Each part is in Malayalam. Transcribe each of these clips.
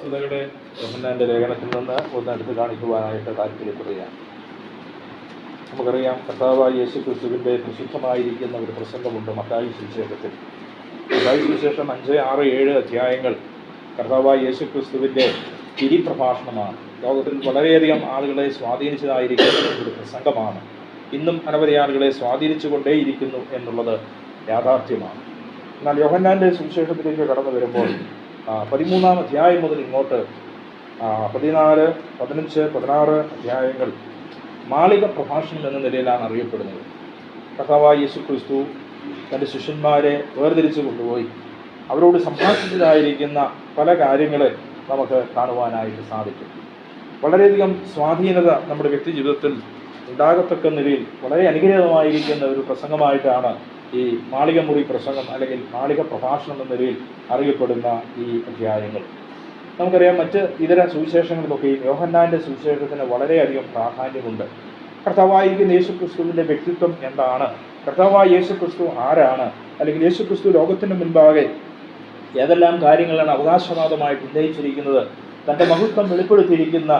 വസ്തുതകളെ യോഹന്നാന്റെ ലേഖനത്തിൽ നിന്ന് ഒന്ന് എടുത്തു കാണിക്കുവാനായിട്ട് താല്പര്യപ്പെടുകയാണ്. നമുക്കറിയാം, കർത്താവായ യേശു ക്രിസ്തുവിൻ്റെ പ്രസിദ്ധമായിരിക്കുന്ന ഒരു പ്രസംഗമുണ്ട് മത്തായി സുവിശേഷത്തിൽ. മത്തായി സുവിശേഷം 5, 6, 7 അധ്യായങ്ങൾ കർത്താവായ യേശു ക്രിസ്തുവിൻ്റെ തിരിപ്രഭാഷണമാണ്. ലോകത്തിൽ വളരെയധികം ആളുകളെ സ്വാധീനിച്ചതായിരിക്കുന്ന ഒരു പ്രസംഗമാണ്. ഇന്നും അനവധി ആളുകളെ സ്വാധീനിച്ചു കൊണ്ടേയിരിക്കുന്നു എന്നുള്ളത് യാഥാർത്ഥ്യമാണ്. എന്നാൽ യോഹന്നാന്റെ സുവിശേഷത്തിലേക്ക് കടന്നു വരുമ്പോൾ 13-ാം അധ്യായം മുതൽ ഇങ്ങോട്ട് 14, 15, 16 അധ്യായങ്ങൾ മാളിക പ്രഭാഷണം എന്ന നിലയിലാണ് അറിയപ്പെടുന്നത്. കർത്താവായ യേശു ക്രിസ്തു തൻ്റെ ശിഷ്യന്മാരെ വേർതിരിച്ചു കൊണ്ടുപോയി അവരോട് സംഭാഷിച്ചതായിരിക്കുന്ന പല കാര്യങ്ങളെ നമുക്ക് കാണുവാനായിട്ട് സാധിക്കും. വളരെയധികം സ്വാധീനത നമ്മുടെ വ്യക്തി ജീവിതത്തിൽ ഉണ്ടാകത്തക്ക നിലയിൽ വളരെ അനുഗ്രഹീതമായിരിക്കുന്ന ഒരു പ്രസംഗമായിട്ടാണ് ഈ മാളികമുറി പ്രസംഗം അല്ലെങ്കിൽ മാളിക പ്രഭാഷണം എന്ന നിലയിൽ അറിയപ്പെടുന്ന ഈ അധ്യായങ്ങൾ. നമുക്കറിയാം, മറ്റ് ഇതര സുവിശേഷങ്ങളിലൊക്കെയും യോഹന്നാന്റെ സുവിശേഷത്തിന് വളരെയധികം പ്രാധാന്യമുണ്ട്. കർത്താവായിരിക്കുന്ന യേശു ക്രിസ്തുവിൻ്റെ വ്യക്തിത്വം എന്താണ്, കർത്താവായ യേശു ക്രിസ്തു ആരാണ്, അല്ലെങ്കിൽ യേശു ക്രിസ്തു ലോകത്തിന് മുൻപാകെ ഏതെല്ലാം കാര്യങ്ങളാണ് അവകാശവാദമായിട്ട് ഉന്നയിച്ചിരിക്കുന്നത്, തൻ്റെ മഹത്വം വെളിപ്പെടുത്തിയിരിക്കുന്ന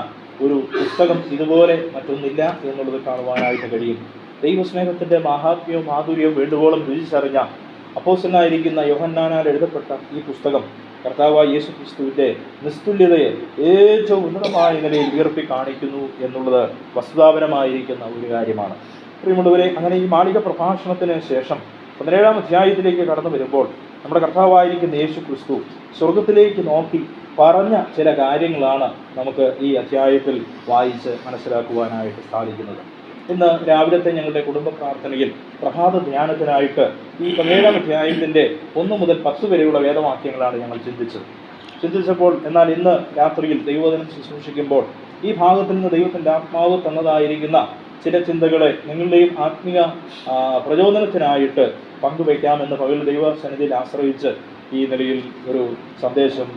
ഒരു പുസ്തകം ഇതുപോലെ മറ്റൊന്നില്ല എന്നുള്ളത് കാണുവാനായിട്ട് കഴിയും. ദൈവസ്നേഹത്തിൻ്റെ മഹാത്മ്യവും മാധുര്യവും വേണ്ടുവോളം രുചിച്ചറിഞ്ഞ അപ്പോസ്തലനായിരിക്കുന്ന യോഹന്നാനാൽ എഴുതപ്പെട്ട ഈ പുസ്തകം കർത്താവായ യേശു ക്രിസ്തുവിൻ്റെ നിസ്തുല്യതയെ ഏറ്റവും ഉന്നതമായ നിലയിൽ ഉയർത്തി കാണിക്കുന്നു എന്നുള്ളത് വസ്തുതാപരമായിരിക്കുന്ന ഒരു കാര്യമാണ്. പ്രിയമുള്ളവരെ, അങ്ങനെ ഈ മാളിക പ്രഭാഷണത്തിന് ശേഷം 17-ാം അധ്യായത്തിലേക്ക് കടന്നു വരുമ്പോൾ നമ്മുടെ കർത്താവായിരിക്കുന്ന യേശു ക്രിസ്തു സ്വർഗത്തിലേക്ക് നോക്കി പറഞ്ഞ ചില കാര്യങ്ങളാണ് നമുക്ക് ഈ അധ്യായത്തിൽ വായിച്ച് മനസ്സിലാക്കുവാനായിട്ട് സാധിക്കുന്നത്. ഇന്ന് രാവിലത്തെ ഞങ്ങളുടെ കുടുംബ പ്രാർത്ഥനയിൽ പ്രഭാത ധ്യാനത്തിനായിട്ട് ഈ 17-ാം അധ്യായത്തിൻ്റെ 1 മുതൽ 10 വരെയുള്ള വേദവാക്യങ്ങളാണ് ഞങ്ങൾ ചിന്തിച്ചപ്പോൾ എന്നാൽ ഇന്ന് രാത്രിയിൽ ദൈവവചനം ശുശ്രൂഷിക്കുമ്പോൾ ഈ ഭാഗത്തിൽ നിന്ന് ദൈവത്തിൻ്റെ ആത്മാവ് തന്നതായിരിക്കുന്ന ചില ചിന്തകളെ നിങ്ങളുടെയും ആത്മീയ പ്രചോദനത്തിനായിട്ട് പങ്കുവയ്ക്കാമെന്ന് പകൽ ദൈവസന്നിധിയിൽ ആശ്രയിച്ച് ഈ നിലയിൽ ഒരു സന്ദേശം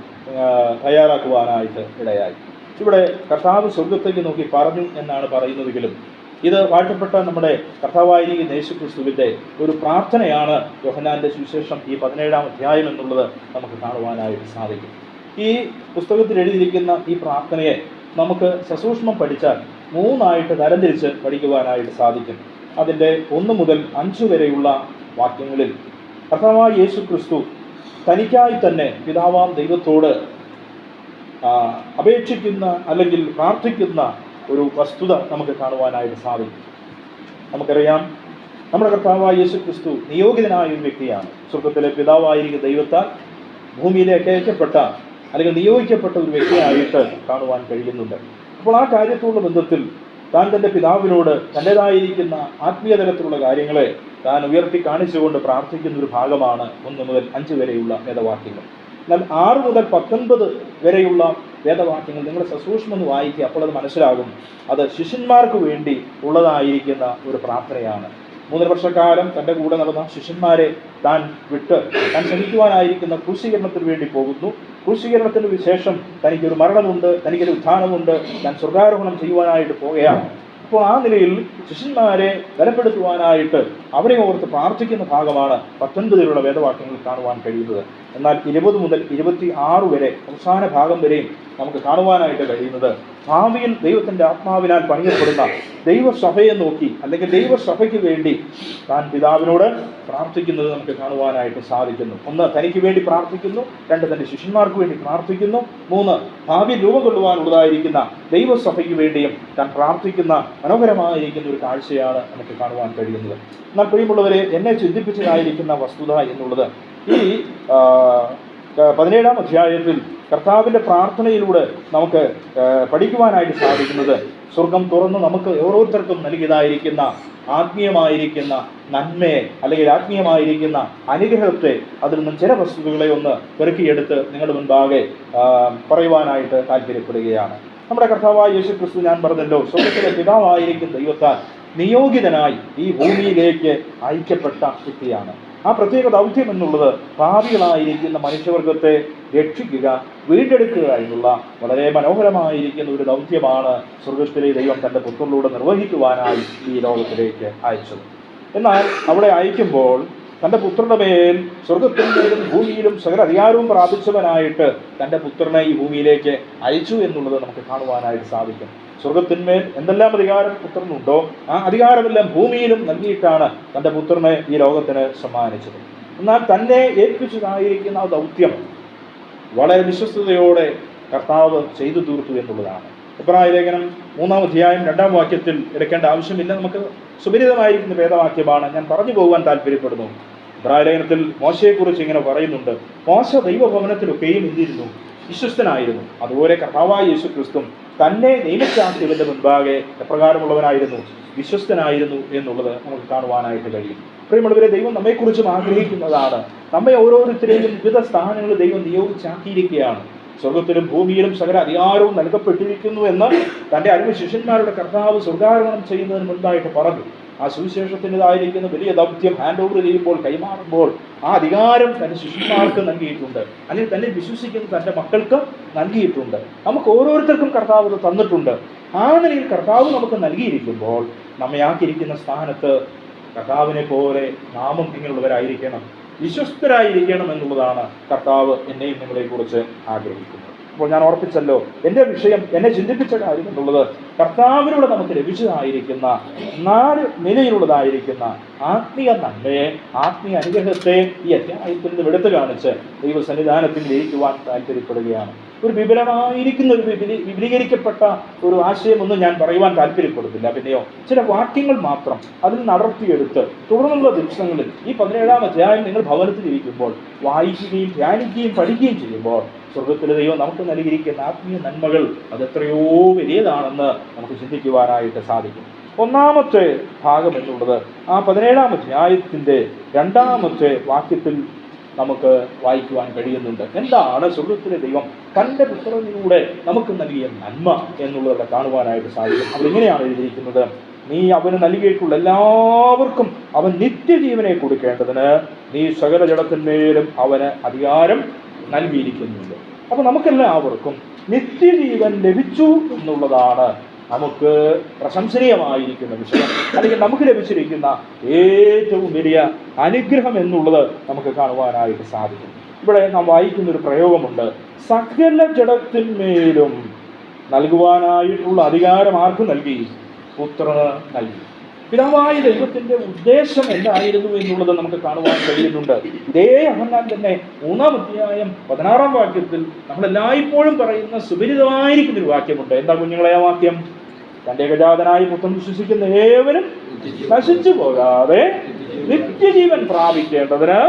തയ്യാറാക്കുവാനായിട്ട് ഇടയായി. ഇവിടെ കർത്താവ് സ്വർഗത്തേക്ക് നോക്കി പറഞ്ഞു എന്നാണ് പറയുന്നതെങ്കിലും ഇത് വാഴ്ത്തപ്പെട്ട നമ്മുടെ കർത്താവായിരിക്കുന്ന യേശു ക്രിസ്തുവിൻ്റെ ഒരു പ്രാർത്ഥനയാണ് യോഹന്നാന്റെ സുവിശേഷം ഈ 17-ാം അധ്യായം എന്നുള്ളത് നമുക്ക് കാണുവാനായിട്ട് സാധിക്കും. ഈ പുസ്തകത്തിൽ എഴുതിയിരിക്കുന്ന ഈ പ്രാർത്ഥനയെ നമുക്ക് സസൂക്ഷ്മം പഠിച്ചാൽ 3 ആയിട്ട് തരംതിരിച്ച് പഠിക്കുവാനായിട്ട് സാധിക്കും. അതിൻ്റെ 1 മുതൽ 5 വരെയുള്ള വാക്യങ്ങളിൽ കർത്താവായ യേശു ക്രിസ്തു തനിക്കായി തന്നെ പിതാവാം ദൈവത്തോട് അപേക്ഷിക്കുന്ന അല്ലെങ്കിൽ പ്രാർത്ഥിക്കുന്ന ഒരു വസ്തുത നമുക്ക് കാണുവാനായിട്ട് സാധിക്കും. നമുക്കറിയാം, നമ്മുടെ കർത്താവായ യേശു ക്രിസ്തു നിയോഗിതനായ ഒരു വ്യക്തിയാണ്. സ്വർഗത്തിലെ പിതാവായിരിക്കുന്ന ദൈവത്താൽ ഭൂമിയിലേക്ക് അയക്കപ്പെട്ട അല്ലെങ്കിൽ നിയോഗിക്കപ്പെട്ട ഒരു വ്യക്തിയായിട്ട് കാണുവാൻ കഴിയുന്നുണ്ട്. അപ്പോൾ ആ കാര്യത്തോടുള്ള ബന്ധത്തിൽ താൻ തൻ്റെ പിതാവിനോട് തൻ്റേതായിരിക്കുന്ന ആത്മീയ തലത്തിലുള്ള കാര്യങ്ങളെ താൻ ഉയർത്തി കാണിച്ചുകൊണ്ട് പ്രാർത്ഥിക്കുന്ന ഒരു ഭാഗമാണ് 1 മുതൽ 5 വരെയുള്ള വേദവാക്യങ്ങൾ. എന്നാൽ 6 മുതൽ 19 വരെയുള്ള വേദവാക്യങ്ങൾ നിങ്ങൾ സസൂക്ഷ്മം വായിക്കുക. അപ്പോൾ അത് മനസ്സിലാകും, അത് ശിഷ്യന്മാർക്ക് വേണ്ടി ഉള്ളതായിരിക്കുന്ന ഒരു പ്രാർത്ഥനയാണ്. 3 വർഷക്കാലം തൻ്റെ കൂടെ നടന്ന ശിഷ്യന്മാരെ താൻ വിട്ട് താൻ ശ്രമിക്കുവാനായിരിക്കുന്ന ക്രൂശീകരണത്തിന് വേണ്ടി പോകുന്നു. ക്രൂശീകരണത്തിന് ശേഷം തനിക്കൊരു മരണമുണ്ട്, തനിക്കൊരു ഉത്ഥാനമുണ്ട്, താൻ സ്വർഗാരോഹണം ചെയ്യുവാനായിട്ട് പോകുകയാണ്. അപ്പോൾ ആ നിലയിൽ ശിഷ്യന്മാരെ ബലപ്പെടുത്തുവാനായിട്ട് അവരെ ഓർത്ത് പ്രാർത്ഥിക്കുന്ന ഭാഗമാണ് 19 വേദവാക്യങ്ങൾ കാണുവാൻ കഴിയുന്നത്. എന്നാൽ 20 മുതൽ 26 വരെ അവസാന ഭാഗം വരെയും നമുക്ക് കാണുവാനായിട്ട് കഴിയുന്നത് ഭാവിയിൽ ദൈവത്തിൻ്റെ ആത്മാവിനാൽ പണിയപ്പെടുന്ന ദൈവസഭയെ നോക്കി അല്ലെങ്കിൽ ദൈവസഭയ്ക്ക് വേണ്ടി താൻ പിതാവിനോട് പ്രാർത്ഥിക്കുന്നത് നമുക്ക് കാണുവാനായിട്ട് സാധിക്കുന്നു. 1, തനിക്ക് വേണ്ടി പ്രാർത്ഥിക്കുന്നു. 2, തൻ്റെ ശിഷ്യന്മാർക്ക് വേണ്ടി പ്രാർത്ഥിക്കുന്നു. 3, ഭാവി രൂപം കൊള്ളുവാനുള്ളതായിരിക്കുന്ന ദൈവസഭയ്ക്ക് വേണ്ടിയും താൻ പ്രാർത്ഥിക്കുന്ന മനോഹരമായിരിക്കുന്ന ഒരു കാഴ്ചയാണ് നമുക്ക് കാണുവാൻ കഴിയുന്നത്. എന്നാൽ പ്രിയമുള്ളവരെ, എന്നെ ചിന്തിപ്പിച്ചതായിരിക്കുന്ന വസ്തുത എന്നുള്ളത് ഈ 17-ാം അധ്യായത്തിൽ കർത്താവിൻ്റെ പ്രാർത്ഥനയിലൂടെ നമുക്ക് പഠിക്കുവാനായിട്ട് സാധിക്കുന്നത് സ്വർഗം തുറന്ന് നമുക്ക് ഓരോരുത്തർക്കും നൽകിയതായിരിക്കുന്ന ആത്മീയമായിരിക്കുന്ന നന്മയെ അല്ലെങ്കിൽ ആത്മീയമായിരിക്കുന്ന അനുഗ്രഹത്തെ അതിൽ നിന്നും ചില വസ്തുതകളെ ഒന്ന് പെറുക്കിയെടുത്ത് നിങ്ങളുടെ മുൻപാകെ പറയുവാനായിട്ട് താല്പര്യപ്പെടുകയാണ്. നമ്മുടെ കർത്താവായ യേശു ക്രിസ്തു, ഞാൻ പറഞ്ഞല്ലോ, സ്വർഗത്തിലെ പിതാവായിരിക്കുന്ന ദൈവത്താൽ നിയോഗിതനായി ഈ ഭൂമിയിലേക്ക് അയക്കപ്പെട്ട വ്യക്തിയാണ്. ആ പ്രത്യേക ദൗത്യം എന്നുള്ളത് ഭാവികളായിരിക്കുന്ന മനുഷ്യവർഗത്തെ രക്ഷിക്കുക, വീണ്ടെടുക്കുക എന്നുള്ള വളരെ മനോഹരമായിരിക്കുന്ന ഒരു ദൗത്യമാണ് സ്വർഗത്തിലെ ദൈവം തൻ്റെ പുത്രനിലൂടെ നിർവഹിക്കുവാനായി ഈ ലോകത്തിലേക്ക് അയച്ചത്. എന്നാൽ അവിടെ അയക്കുമ്പോൾ തൻ്റെ പുത്രന്റെ മേൽ സ്വർഗത്തിന്മേലും ഭൂമിയിലും സകല അധികാരവും പ്രാപിച്ചവനായിട്ട് തൻ്റെ പുത്രനെ ഈ ഭൂമിയിലേക്ക് അയച്ചു എന്നുള്ളത് നമുക്ക് കാണുവാനായിട്ട് സാധിക്കും. സ്വർഗത്തിന്മേൽ എന്തെല്ലാം അധികാരം പുത്രനുണ്ടോ ആ അധികാരമെല്ലാം ഭൂമിയിലും നൽകിയിട്ടാണ് തൻ്റെ പുത്രനെ ഈ ലോകത്തിന് സമ്മാനിച്ചത്. എന്നാൽ തന്നെ ഏൽപ്പിച്ചതായിരിക്കുന്ന ദൗത്യം വളരെ വിശ്വസ്തയോടെ കർത്താവ് ചെയ്തു തീർത്തു എന്നുള്ളതാണ്. എബ്രായ ലേഖനം 3-ാം അധ്യായം 2-ാം വാക്യത്തിൽ എടുക്കേണ്ട ആവശ്യമില്ല, നമുക്ക് സുപരിതമായിരിക്കുന്ന വേദവാക്യമാണ്, ഞാൻ പറഞ്ഞു പോകുവാൻ താല്പര്യപ്പെടുന്നു. എബ്രായ ലേഖനത്തിൽ മോശയെക്കുറിച്ച് ഇങ്ങനെ പറയുന്നുണ്ട്, മോശ ദൈവഭവനത്തിലൊക്കെയും എന്തിരുന്നു? വിശ്വസ്തനായിരുന്നു. അതുപോലെ കർത്താവായ യേശു ക്രിസ്തു തന്നെ നിയമിച്ചാക്കിയവന്റെ മുൻപാകെ എപ്രകാരമുള്ളവനായിരുന്നു? വിശ്വസ്തനായിരുന്നു എന്നുള്ളത് നമുക്ക് കാണുവാനായിട്ട് കഴിയും. പ്രിയമുള്ളവരെ, ദൈവം നമ്മെക്കുറിച്ചും ആഗ്രഹിക്കുന്നതാണ്. നമ്മെ ഓരോരുത്തരെയും വിവിധ സ്ഥാനങ്ങളിൽ ദൈവം നിയോഗിച്ചാക്കിയിരിക്കുകയാണ്. സ്വർഗത്തിലും ഭൂമിയിലും സകല അധികാരവും നൽകപ്പെട്ടിരിക്കുന്നു എന്ന് തൻ്റെ അരുമ ശിഷ്യന്മാരുടെ കർത്താവ് സ്വർഗാരോഹണം ചെയ്യുന്നതിന് മുൻപായിട്ട് പറഞ്ഞു. ആ സുവിശേഷത്തിൻ്റെതായിരിക്കുന്ന വലിയ ദൗത്യം ഹാൻഡ് ഓവർ ചെയ്യുമ്പോൾ, കൈമാറുമ്പോൾ ആ അധികാരം തൻ്റെ ശിഷ്യന്മാർക്ക് നൽകിയിട്ടുണ്ട്, അല്ലെങ്കിൽ തന്നെ വിശ്വസിക്കുന്ന തൻ്റെ മക്കൾക്ക് നൽകിയിട്ടുണ്ട്. നമുക്ക് ഓരോരുത്തർക്കും കർത്താവ് അത് തന്നിട്ടുണ്ട്. ആ നിലയിൽ കർത്താവ് നമുക്ക് നൽകിയിരിക്കുമ്പോൾ നമ്മെ ആക്കിയിരിക്കുന്ന സ്ഥാനത്ത് കർത്താവിനെ പോലെ നാമും ഇങ്ങനെയുള്ളവരായിരിക്കണം, വിശ്വസ്തരായിരിക്കണം എന്നുള്ളതാണ് കർത്താവ് എന്നെയും നിങ്ങളെക്കുറിച്ച് ആഗ്രഹിക്കുന്നത്. അപ്പോൾ ഞാൻ ഓർപ്പിച്ചല്ലോ, എൻ്റെ വിഷയം എന്നെ ചിന്തിപ്പിച്ച കാര്യം എന്നുള്ളത് കർത്താവിലൂടെ നമുക്ക് ലഭിച്ചതായിരിക്കുന്ന 4 നിലയിലുള്ളതായിരിക്കുന്ന ആത്മീയ നന്മയെ, ആത്മീയ അനുഗ്രഹത്തെ ഈ അധ്യായത്തിൽ നിന്ന് എടുത്തു കാണിച്ച് ദൈവസന്നിധാനത്തിൽ ഇരിക്കുവാൻ താല്പര്യപ്പെടുകയാണ്. ഒരു വിപുലമായിരിക്കുന്ന ഒരു വിപുലീകരിക്കപ്പെട്ട ഒരു ആശയമൊന്നും ഞാൻ പറയുവാൻ താല്പര്യപ്പെടുന്നില്ല. പിന്നെയോ ചില വാക്യങ്ങൾ മാത്രം അതിൽ നടത്തിയെടുത്ത് തുടർന്നുള്ള ദിവസങ്ങളിൽ ഈ 17-ാം അധ്യായം നിങ്ങൾ ഭവനത്തിൽ ഇരിക്കുമ്പോൾ വായിക്കുകയും ധ്യാനിക്കുകയും പഠിക്കുകയും ചെയ്യുമ്പോൾ സ്വർഗത്തിലെ ദൈവം നമുക്ക് നൽകിയിരിക്കുന്ന ആത്മീയ നന്മകൾ അതെത്രയോ വലിയതാണെന്ന് നമുക്ക് ചിന്തിക്കുവാനായിട്ട് സാധിക്കും. ഒന്നാമത്തെ ഭാഗം എന്നുള്ളത് ആ 17-ാം അധ്യായത്തിൻ്റെ 2-ാമത്തെ വാക്യത്തിൽ നമുക്ക് വായിക്കുവാൻ കഴിയുന്നുണ്ട്. എന്താണ് സ്വർഗത്തിലെ ദൈവം തൻ്റെ പുത്രനിലൂടെ നമുക്ക് നൽകിയ നന്മ എന്നുള്ളത് കാണുവാനായിട്ട് സാധിക്കും. അവരിങ്ങനെയാണ് എഴുതിയിരിക്കുന്നത്, നീ അവന് നൽകിയിട്ടുള്ള എല്ലാവർക്കും അവൻ നിത്യജീവനെ കൊടുക്കേണ്ടതിന് നീ സകല ജഡത്തിന്മേലും അവന് അധികാരം നൽകിയിരിക്കുന്നുണ്ട്. അപ്പോൾ നമുക്കെല്ലാവർക്കും നിത്യജീവൻ ലഭിച്ചു എന്നുള്ളതാണ് നമുക്ക് പ്രശംസനീയമായിരിക്കുന്ന വിഷയം, അല്ലെങ്കിൽ നമുക്ക് ലഭിച്ചിരിക്കുന്ന ഏറ്റവും വലിയ അനുഗ്രഹം എന്നുള്ളത് നമുക്ക് കാണുവാനായിട്ട് സാധിക്കും. ഇവിടെ നാം വായിക്കുന്നൊരു പ്രയോഗമുണ്ട്, സകല ജഡത്തിന്മേലും നൽകുവാനായിട്ടുള്ള അധികാരം ആർക്ക് നൽകി? പുത്രന് നൽകി. പിതാവായ ദൈവത്തിൻ്റെ ഉദ്ദേശം എന്തായിരുന്നു എന്നുള്ളത് നമുക്ക് കാണുവാൻ കഴിയുന്നുണ്ട്. ഇതേ യോഹന്നാൻ തന്നെ 3-ാം അധ്യായം 16-ാം വാക്യത്തിൽ നമ്മളെല്ലായ്പ്പോഴും പറയുന്ന സുപരിതമായിരിക്കുന്ന ഒരു വാക്യമുണ്ട്. എന്താ കുഞ്ഞുങ്ങളെ ആ വാക്യം? തൻ്റെ ഏകജാതനായി പുത്രൻ വിശ്വസിക്കുന്ന ഏവരും നശിച്ചു പോകാതെ നിത്യജീവൻ പ്രാപിക്കേണ്ടതിന്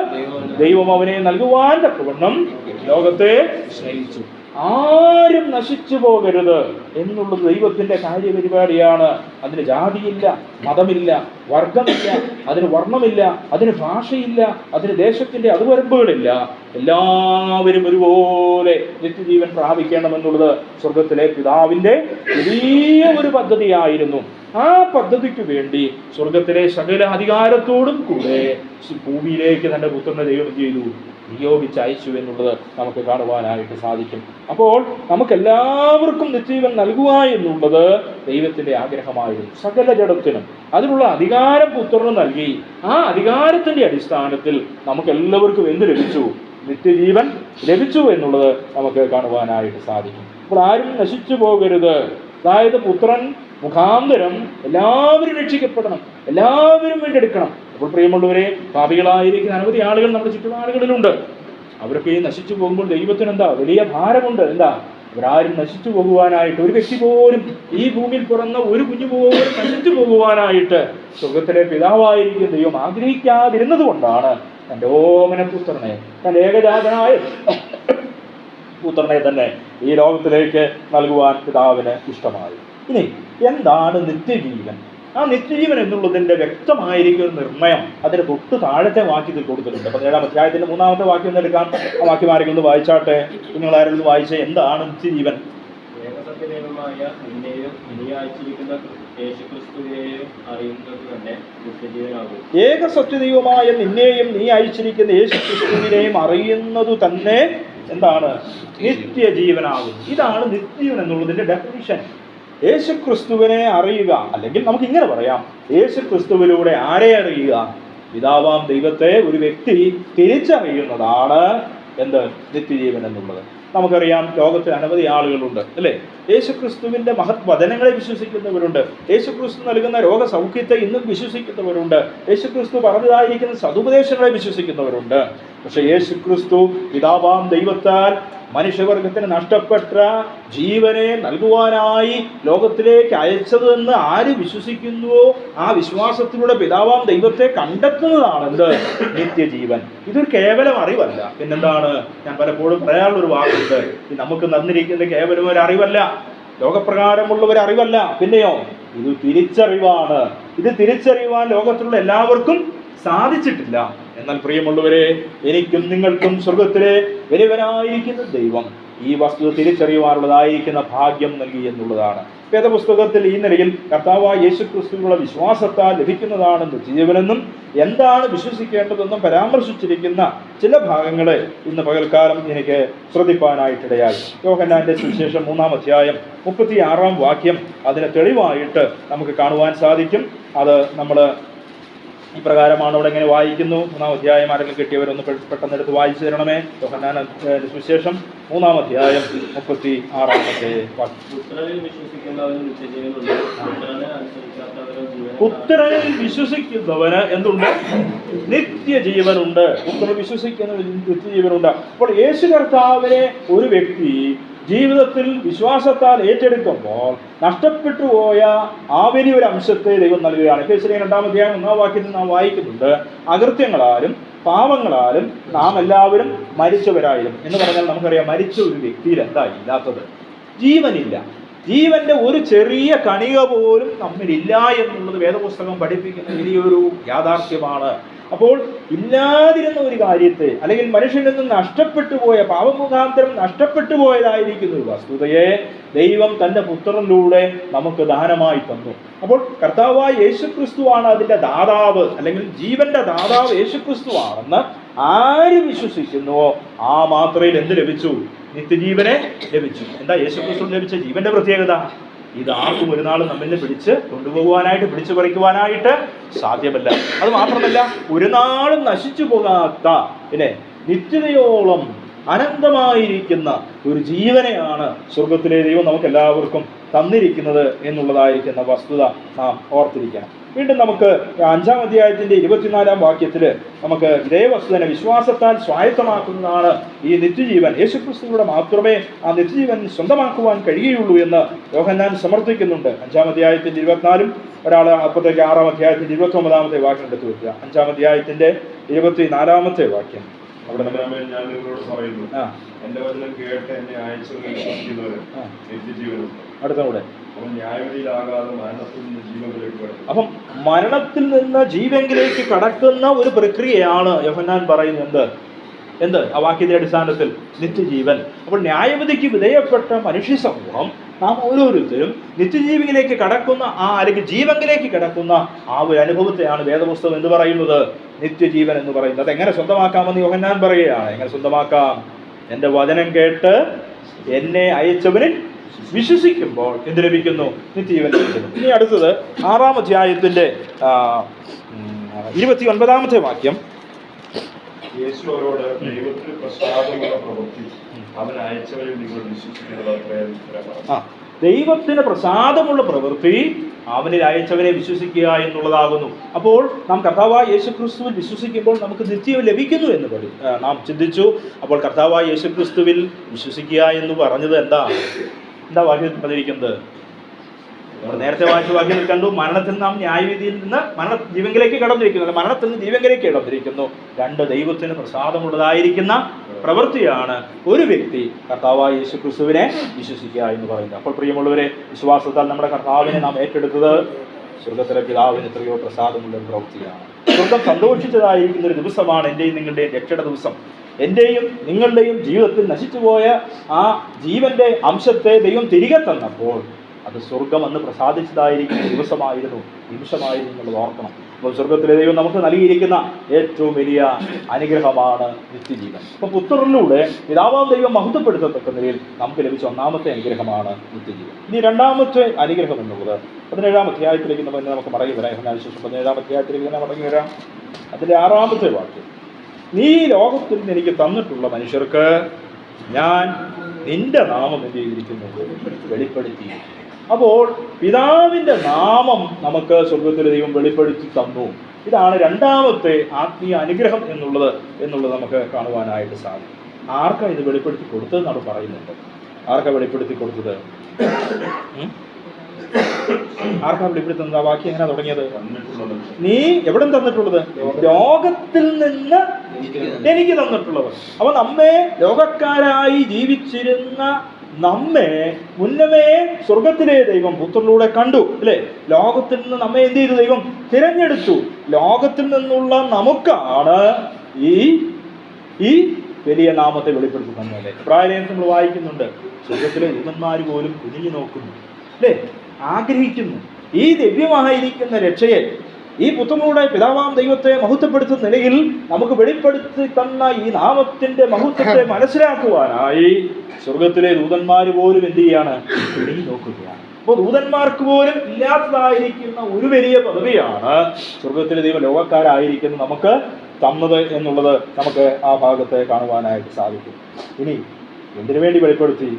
ദൈവം അവനെ നൽകുവാൻ തക്കവണ്ണം ലോകത്തെ സ്നേഹിച്ചു. ആരും നശിച്ചു പോകരുത് എന്നുള്ളത് ദൈവത്തിൻ്റെ കാര്യപരിപാടിയാണ്. അതിന് ജാതിയില്ല, മതമില്ല, വർഗമില്ല, അതിന് വർണ്ണമില്ല, അതിന് ഭാഷയില്ല, അതിന് ദേശത്തിൻ്റെ അതിർവരമ്പുകളില്ല. എല്ലാവരും ഒരുപോലെ നിത്യജീവൻ പ്രാപിക്കണമെന്നുള്ളത് സ്വർഗത്തിലെ പിതാവിൻ്റെ വലിയ ഒരു പദ്ധതിയായിരുന്നു. ആ പദ്ധതിക്ക് വേണ്ടി സ്വർഗത്തിലെ സകല അധികാരത്തോടും കൂടെ ഭൂമിയിലേക്ക് തൻ്റെ പുത്രനെ ദൈവം ചെയ്തു, നിയോഗിച്ച് അയച്ചു എന്നുള്ളത് നമുക്ക് കാണുവാനായിട്ട് സാധിക്കും. അപ്പോൾ നമുക്കെല്ലാവർക്കും നിത്യജീവൻ നൽകുക എന്നുള്ളത് ദൈവത്തിൻ്റെ ആഗ്രഹമായിരുന്നു. സകല ജഡത്തിനും അതിനുള്ള അധികാരം പുത്രന് നൽകി. ആ അധികാരത്തിൻ്റെ അടിസ്ഥാനത്തിൽ നമുക്കെല്ലാവർക്കും എന്ത് ലഭിച്ചു? നിത്യജീവൻ ലഭിച്ചു എന്നുള്ളത് നമുക്ക് കാണുവാനായിട്ട് സാധിക്കും. അപ്പോൾ ആരും നശിച്ചു പോകരുത്, അതായത് പുത്രൻ മുഖാന്തരം എല്ലാവരും രക്ഷിക്കപ്പെടണം, എല്ലാവരും വീണ്ടെടുക്കണം. അപ്പോൾ പ്രിയമുള്ളവരെ, പാപികളായിരിക്കുന്ന അനവധി ആളുകൾ നമ്മുടെ ചുറ്റുപാടുകളിലുണ്ട്. അവരൊക്കെ നശിച്ചു പോകുമ്പോൾ ദൈവത്തിന് എന്താ വലിയ ഭാരമുണ്ട്. എന്താ? അവരാരും നശിച്ചു പോകുവാനായിട്ട്, ഒരു വ്യക്തി പോലും, ഈ ഭൂമിയിൽ പിറന്ന ഒരു കുഞ്ഞു പോലും നശിച്ചു പോകുവാനായിട്ട് സ്വർഗത്തിലെ പിതാവായിരിക്കും ദൈവം ആഗ്രഹിക്കാതിരുന്നത് കൊണ്ടാണ് തൻ്റെ ഓമന പുത്രനെ, തൻ്റെ ഏകജാതനായ പുത്രനെ തന്നെ ഈ ലോകത്തിലേക്ക് നൽകുവാൻ പിതാവിന് ഇഷ്ടമായി. ഇനി എന്താണ് നിത്യജീവൻ? ആ നിത്യജീവൻ എന്നുള്ളതിൻ്റെ വ്യക്തമായിരിക്കും ഒരു നിർണയം അതിന് തൊട്ട് താഴത്തെ വാക്യത്തിൽ കൊടുത്തിട്ടുണ്ട്. 17-ാം അധ്യായത്തിൻ്റെ 3-ാമത്തെ വാക്യം ഒന്ന് എടുക്കാം. ആ വാക്യം ആരെങ്കിലും ഒന്ന് വായിച്ചാട്ടെ. നിങ്ങൾ ആരെങ്കിലും വായിച്ചേ, എന്താണ് നിത്യജീവൻ? ഏക സത്യദൈവമായ നിന്നെയും നീ അയച്ചിരിക്കുന്ന യേശുക്രിസ്തുവിനെയും അറിയുന്നതു തന്നെ എന്താണ്? നിത്യജീവനാകും. ഇതാണ് നിത്യജീവൻ എന്നുള്ളതിൻ്റെ ഡെഫിനിഷൻ. യേശുക്രിസ്തുവിനെ അറിയുക, അല്ലെങ്കിൽ നമുക്ക് ഇങ്ങനെ പറയാം, യേശുക്രിസ്തുവിലൂടെ ആരെ അറിയുക? പിതാവാം ദൈവത്തെ ഒരു വ്യക്തി തിരിച്ചറിയുന്നതാണ് എന്ത് നിത്യജീവൻ എന്നുള്ളത്. നമുക്കറിയാം, ലോകത്തിൽ അനവധി ആളുകളുണ്ട്, അല്ലേ? യേശുക്രിസ്തുവിൻ്റെ മഹത് വചനങ്ങളെ വിശ്വസിക്കുന്നവരുണ്ട്. യേശുക്രിസ്തു നൽകുന്ന രോഗസൗഖ്യത്തെ ഇന്നും വിശ്വസിക്കുന്നവരുണ്ട്. യേശുക്രിസ്തു പറഞ്ഞതായിരിക്കുന്ന സതുപദേശങ്ങളെ വിശ്വസിക്കുന്നവരുണ്ട്. പക്ഷെ യേശുക്രിസ്തു പിതാവാം ദൈവത്താൽ മനുഷ്യവർഗത്തിന് നഷ്ടപ്പെട്ട ജീവനെ നൽകുവാനായി ലോകത്തിലേക്ക് അയച്ചതെന്ന് ആര് വിശ്വസിക്കുന്നുവോ ആ വിശ്വാസത്തിലൂടെ പിതാവാം ദൈവത്തെ കണ്ടെത്തുന്നതാണ് എന്ത്? നിത്യജീവൻ. ഇതൊരു കേവലം അറിവല്ല, പിന്നെന്താണ്? ഞാൻ പലപ്പോഴും പറയാനുള്ളൊരു വാക്കുണ്ട്, നമുക്ക് തന്നിരിക്കുന്ന കേവലം ഒരു അറിവല്ല, ലോകപ്രകാരമുള്ള ഒരു അറിവല്ല, പിന്നെയോ ഇത് തിരിച്ചറിവാണ്. ഇത് തിരിച്ചറിയുവാൻ ലോകത്തിലുള്ള എല്ലാവർക്കും സാധിച്ചിട്ടില്ല. എന്നാൽ പ്രിയമുള്ളവരെ, എനിക്കും നിങ്ങൾക്കും സ്വർഗത്തിലെ വലിയവനായിരിക്കുന്ന ദൈവം ഈ വസ്തുത തിരിച്ചറിയുവാനുള്ളതായിരിക്കുന്ന ഭാഗ്യം നൽകി എന്നുള്ളതാണ്. വേദപുസ്തകത്തിൽ ഈ നിലയിൽ കർത്താവായ യേശുക്രിസ്തുവിനുള്ള വിശ്വാസത്താൽ ലഭിക്കുന്നതാണ് നിത്യജീവനെന്നും എന്താണ് വിശ്വസിക്കേണ്ടതെന്നും പരാമർശിച്ചിരിക്കുന്ന ചില ഭാഗങ്ങളെ ഇന്ന് പകൽക്കാലം എനിക്ക് ശ്രദ്ധിപ്പാനായിട്ടിടയായി. യോഹന്നാന്റെ സുവിശേഷം 3-ാം അധ്യായം 36-ാം വാക്യം അതിന് തെളിവായിട്ട് നമുക്ക് കാണുവാൻ സാധിക്കും. അത് നമ്മൾ ഇപ്രകാരമാണ് അവിടെ ഇങ്ങനെ വായിക്കുന്നു. 3-ാം അധ്യായം ആരെങ്കിലും കിട്ടിയവരൊന്ന് പെട്ടെന്ന് എടുത്ത് വായിച്ചു തരണമേ. യോഹന്നാന്റെ സുവിശേഷം 3-ാം അധ്യായം 36-ാമത്തെ പുത്രനിൽ വിശ്വസിക്കുന്നവന് എന്തുണ്ട്? നിത്യജീവനുണ്ട്. പുത്രനിൽ വിശ്വസിക്കുന്നവന് നിത്യജീവനുണ്ട്. അപ്പോൾ യേശു കർത്താവിനെ ഒരു വ്യക്തി ജീവിതത്തിൽ വിശ്വാസത്താൽ ഏറ്റെടുക്കുമ്പോൾ നഷ്ടപ്പെട്ടു പോയ ആ വലിയൊരു അംശത്തെ ദൈവം നൽകുകയാണ്. എഫേസ്യർ 2-ാം അധ്യായം 1-ാം വാക്യത്തിൽ നാം വായിക്കുന്നുണ്ട്, അകൃത്യങ്ങളാലും പാവങ്ങളാലും നാം എല്ലാവരും മരിച്ചവരായിരുന്നു എന്ന് പറഞ്ഞാൽ നമുക്കറിയാം, മരിച്ച ഒരു വ്യക്തിയിൽ എന്താ ഇല്ലാത്തത്? ജീവനില്ല. ജീവന്റെ ഒരു ചെറിയ കണിക പോലും നമ്മിലില്ല എന്നുള്ളത് വേദപുസ്തകം പഠിപ്പിക്കുന്ന വലിയൊരു യാഥാർത്ഥ്യമാണ്. അപ്പോൾ ഇല്ലാതിരുന്ന ഒരു കാര്യത്തെ, അല്ലെങ്കിൽ മനുഷ്യനിൽ നിന്ന് നഷ്ടപ്പെട്ടു പോയ, പാപമുഖാന്തരം നഷ്ടപ്പെട്ടു പോയതായിരിക്കുന്ന ഒരു വസ്തുതയെ ദൈവം തൻ്റെ പുത്രനിലൂടെ നമുക്ക് ദാനമായി തന്നു. അപ്പോൾ കർത്താവായ യേശുക്രിസ്തുവാണ് അതിൻ്റെ ദാതാവ്, അല്ലെങ്കിൽ ജീവന്റെ ദാതാവ് യേശുക്രിസ്തുവാണെന്ന് ആര് വിശ്വസിക്കുന്നുവോ ആ മാത്രയിൽ എന്ത് ലഭിച്ചു? നിത്യജീവനെ ലഭിച്ചു. എന്താ യേശുക്രിസ്തു ലഭിച്ച ജീവന്റെ പ്രത്യേകത? ഇത് ആർക്കും ഒരു നാളും നമ്മിൽ പിടിച്ച് കൊണ്ടുപോകുവാനായിട്ട്, പിടിച്ചു പറിക്കുവാനായിട്ട് സാധ്യമല്ല. അത് മാത്രമല്ല, ഒരു നാളും നശിച്ചു പോകാത്ത, പിന്നെ നിത്യതയോളം അനന്തമായിരിക്കുന്ന ഒരു ജീവനെയാണ് സ്വർഗത്തിലെ ദൈവം നമുക്ക് എല്ലാവർക്കും തന്നിരിക്കുന്നത് എന്നുള്ളതായിരിക്കുന്ന വസ്തുത നാം ഓർത്തിരിക്കണം. വീണ്ടും നമുക്ക് 5-ാം അധ്യായത്തിന്റെ 24-ാം വാക്യത്തിൽ നമുക്ക് ഇതേ വസ്തുതനെ വിശ്വാസത്താൽ സ്വായത്തമാക്കുന്നതാണ് ഈ നിത്യജീവൻ. യേശുക്രിസ്തുവിലൂടെ മാത്രമേ ആ നിത്യജീവൻ സ്വന്തമാക്കുവാൻ കഴിയുള്ളൂ എന്ന് യോഹന്നാൻ സമർത്ഥിക്കുന്നുണ്ട്. 5-ാം അധ്യായത്തിന്റെ 24-ഉം ഒരാൾ അപ്പോഴത്തേക്ക് 6-ാം അധ്യായത്തിന്റെ 29-ാമത്തെ വാക്യം എടുത്തു വെക്കുക. 5-ാം അധ്യായത്തിന്റെ 24-ാമത്തെ വാക്യം അവിടെ ഞാൻ നിങ്ങളോട് പറയുന്നു, എന്റെ വചനം കേട്ട് എന്നെ അയച്ചവരെ വിശ്വസിക്കുന്നവര് നിത്യജീവനുണ്ട്. അടുത്ത കൂടെ ന്യായവിധിയിലാകാതെ മരണത്തിൽ നിന്ന് ജീവനിലേക്ക് കടക്കും. അപ്പം മരണത്തിൽ നിന്ന് ജീവനിലേക്ക് കടക്കുന്ന ഒരു പ്രക്രിയയാണ് യോഹന്നാൻ പറയുന്നത്. എന്ത്? ആ വാക്യത്തിന്റെ അടിസ്ഥാനത്തിൽ നിത്യജീവൻ. അപ്പോൾ ന്യായവിധിക്ക് വിധേയപ്പെട്ട മനുഷ്യ സമൂഹം നാം ഓരോരുത്തരും നിത്യജീവിയിലേക്ക് കടക്കുന്ന അല്ലെങ്കിൽ ജീവനിലേക്ക് കടക്കുന്ന ആ ഒരു അനുഭവത്തെയാണ് വേദപുസ്തകം എന്ന് പറയുന്നത് നിത്യജീവൻ എന്ന് പറയുന്നത്. അതെങ്ങനെ സ്വന്തമാക്കാമെന്ന് യോഹന്നാൻ പറയുകയാണ്. എങ്ങനെ സ്വന്തമാക്കാം? എൻ്റെ വചനം കേട്ട് എന്നെ അയച്ചവനിൽ വിശ്വസിക്കുമ്പോൾ എന്ത് ലഭിക്കുന്നു? നിത്യജീവൻ ലഭിക്കുന്നു. ഇനി അടുത്തത് 6-ാം അധ്യായത്തിന്റെ 29-ാമത്തെ വാക്യം. യേശു അവരോട്, ദൈവത്തിന് പ്രസാദമുള്ള പ്രവൃത്തി അവൻ അയച്ചവരിൽ നിങ്ങൾ വിശ്വസിക്കുന്നത്. ദൈവത്തിന് പ്രസാദമുള്ള പ്രവൃത്തി അവനിൽ അയച്ചവനെ വിശ്വസിക്കുക എന്നുള്ളതാകുന്നു. അപ്പോൾ നാം കർത്താവായ യേശുക്രിസ്തുവിൽ വിശ്വസിക്കുമ്പോൾ നമുക്ക് നിത്യം ലഭിക്കുന്നു എന്ന് നാം ചിന്തിച്ചു. അപ്പോൾ കർത്താവായ യേശുക്രിസ്തുവിൽ വിശ്വസിക്കുക എന്ന് പറഞ്ഞത് എന്താ വാക്യത്തിൽ പറഞ്ഞിരിക്കുന്നത്? നമ്മൾ നേരത്തെ വായിച്ച വാക്യത്തിൽ കണ്ടു, മരണത്തിൽ നാം ന്യായവിധിയിൽ നിന്ന് ജീവങ്കിലേക്ക് കടന്നിരിക്കുന്നു, മരണത്തിൽ നിന്ന് ജീവങ്കിലേക്ക് കടന്നിരിക്കുന്നു. 2 ദൈവത്തിന് പ്രസാദമുള്ളതായിരിക്കുന്ന പ്രവൃത്തിയാണ് ഒരു വ്യക്തി കർത്താവായ യേശുക്രിസ്തുവിനെ വിശ്വസിക്കുക എന്ന് പറയുന്നത്. അപ്പോൾ പ്രിയമുള്ളവരെ, വിശ്വാസത്താൽ നമ്മുടെ കർത്താവിനെ നാം ഏറ്റെടുത്തത് സ്വർഗത്തിലെ പിതാവിന് എത്രയോ പ്രസാദമുള്ള ഒരു പ്രവൃത്തിയാണ്. സ്വർഗം സന്തോഷിച്ചതായിരിക്കുന്ന ഒരു ദിവസമാണ് എൻ്റെയും നിങ്ങളുടെയും രക്ഷയുടെ ദിവസം. എൻ്റെയും നിങ്ങളുടെയും ജീവിതത്തിൽ നശിച്ചുപോയ ആ ജീവന്റെ അംശത്തെ ദൈവം തിരികെ തന്നപ്പോൾ അത് സ്വർഗം അന്ന് പ്രസാദിച്ചതായിരിക്കുന്ന ദിവസമായിരുന്നു, നിമിഷമായിരുന്നു എന്നുള്ളത് ഓർക്കണം. അപ്പോൾ സ്വർഗത്തിലെ ദൈവം നമുക്ക് നൽകിയിരിക്കുന്ന ഏറ്റവും വലിയ അനുഗ്രഹമാണ് നിത്യജീവൻ. അപ്പോൾ പുത്രനിലൂടെ പിതാവാം ദൈവം മഹത്വപ്പെടുത്തത്തക്ക നിലയിൽ നമുക്ക് ലഭിച്ച ഒന്നാമത്തെ അനുഗ്രഹമാണ് നിത്യജീവൻ. ഇനി രണ്ടാമത്തെ അനുഗ്രഹം എന്നുള്ളത് 17-ാം അധ്യായത്തിലേക്ക് നമുക്ക് മടങ്ങി വരാം. യോഹന്നാനുശേഷം 17-ാം അധ്യായത്തിലേക്ക് തന്നെ മടങ്ങി വരാം. അതിൻ്റെ 6-ാമത്തെ വാക്യം, നീ ലോകത്തിൽ നിന്ന് എനിക്ക് തന്നിട്ടുള്ള മനുഷ്യർക്ക് ഞാൻ നിന്റെ നാമം എന്ത് ചെയ്തിരിക്കുന്നു, വെളിപ്പെടുത്തി. അപ്പോൾ പിതാവിൻ്റെ നാമം നമുക്ക് സ്വർഗത്തിലെ ദൈവം വെളിപ്പെടുത്തി തന്നു. ഇതാണ് രണ്ടാമത്തെ ആത്മീയ അനുഗ്രഹം എന്നുള്ളത് നമുക്ക് കാണുവാനായിട്ട് സാധിക്കും. ആർക്കാ ഇത് വെളിപ്പെടുത്തി കൊടുത്തതെന്നാണ് പറയുന്നുണ്ട്. ആർക്കാ വെളിപ്പെടുത്തി കൊടുത്തത്? ആർക്കാ വെളിപ്പെടുത്തുന്നത്? ആ വാക്യം എങ്ങനെ തുടങ്ങിയത്? നീ എവിടെ തന്നിട്ടുള്ളത്? ലോകത്തിൽ നിന്ന് എനിക്ക് തന്നിട്ടുള്ളവർ. അപ്പൊ നമ്മെ ലോകക്കാരായി ജീവിച്ചിരുന്ന നമ്മെ മുന്നമേ സ്വർഗത്തിലെ ദൈവം പുത്രനിലൂടെ കണ്ടു, അല്ലേ? ലോകത്തിൽ നിന്ന് നമ്മെ എന്ത് ചെയ്തു? ദൈവം തിരഞ്ഞെടുത്തു. ലോകത്തിൽ നിന്നുള്ള നമുക്കാണ് ഈ വലിയ നാമത്തെ വെളിപ്പെടുത്തി തന്നല്ലേ. പ്രായം നമ്മൾ വായിക്കുന്നുണ്ട്, സ്വർഗത്തിലെ ദൂതന്മാർ പോലും കുനിഞ്ഞു നോക്കുന്നു, അല്ലേ? ആഗ്രഹിക്കുന്നു ഈ ദിവ്യമായിരിക്കുന്ന രക്ഷയെ, ഈ പുത്രനിലൂടെ പിതാവാം ദൈവത്തെ മഹത്വപ്പെടുത്തുന്ന നിലയിൽ നമുക്ക് വെളിപ്പെടുത്തി തന്ന ഈ നാമത്തിന്റെ മഹത്വത്തെ മനസ്സിലാക്കുവാനായി സ്വർഗത്തിലെ ദൂതന്മാർ പോലും എന്ത് ചെയ്യാണ്? കുനിഞ്ഞു നോക്കുകയാണ്. അപ്പോൾ ദൂതന്മാർക്ക് പോലും ഇല്ലാത്തതായിരിക്കുന്ന ഒരു വലിയ പദവിയാണ് സ്വർഗത്തിലെ ദൈവം ലോകക്കാരായിരിക്കുന്ന നമുക്ക് തന്നത് എന്നുള്ളത് നമുക്ക് ആ ഭാഗത്തെ കാണുവാനായിട്ട് സാധിക്കും. ഇനി എന്തിനു വേണ്ടി വെളിപ്പെടുത്തി?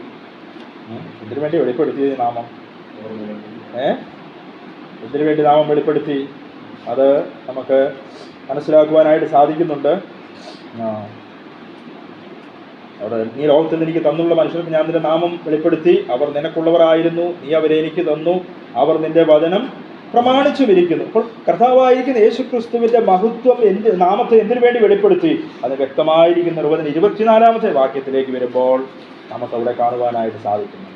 എന്തിനു വേണ്ടി വെളിപ്പെടുത്തി നാമം? എന്തിനു വേണ്ടി നാമം വെളിപ്പെടുത്തി? അത് നമുക്ക് മനസ്സിലാക്കുവാനായിട്ട് സാധിക്കുന്നുണ്ട്. അവിടെ നീ ലോകത്തിൽ നിന്ന് എനിക്ക് തന്നുള്ള മനുഷ്യർക്ക് ഞാൻ നിന്റെ നാമം വെളിപ്പെടുത്തി, അവർ നിനക്കുള്ളവരായിരുന്നു, നീ അവരെ എനിക്ക് തന്നു, അവർ നിന്റെ വചനം പ്രമാണിച്ചു വിരിക്കുന്നു. അപ്പോൾ കർത്താവായിരിക്കുന്ന യേശു ക്രിസ്തുവിന്റെ മഹത്വം നാമത്തെ എന്തിനു വേണ്ടി വെളിപ്പെടുത്തി? അത് വ്യക്തമായിരിക്കുന്ന 24-ാമത്തെ വാക്യത്തിലേക്ക് വരുമ്പോൾ നമുക്കവിടെ കാണുവാനായിട്ട് സാധിക്കുന്നു.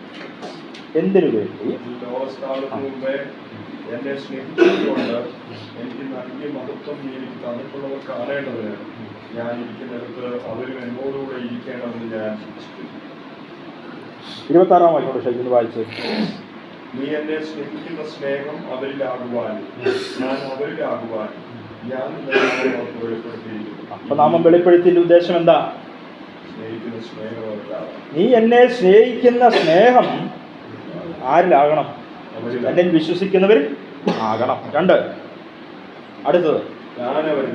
എന്തിനു വേണ്ടി? എന്നെ സ്നേഹിച്ചുകൊണ്ട് എനിക്ക് നൽകിയ മഹത്വം എനിക്ക് തന്നിട്ടുള്ളവർ കാണേണ്ടതിന് ഞാൻ ഇരിക്കുന്നിടത്ത് അവരും എന്നോടുകൂടെ ഇരിക്കേണ്ടതെന്ന് ഞാൻ ചിന്തിച്ചു. 26-ാം വാക്യം ശൈലി വായിച്ചു. നീ എന്നെ സ്നേഹിക്കുന്ന സ്നേഹം അവരിലാകുവാൻ ഞാൻ അവരിലാകുവാൻ ഞാൻ വെളിപ്പെടുത്തിയിരിക്കുന്നു. അപ്പൊ നാമം വെളിപ്പെടുത്തിയ ഉദ്ദേശം എന്താ? സ്നേഹിക്കുന്ന സ്നേഹം അവരിലാകും. നീ എന്നെ സ്നേഹിക്കുന്ന സ്നേഹം ആരിലാകണം? എന്നിൽ വിശ്വസിക്കുന്നവരിൽ ആകണം. 2, അടുത്തത്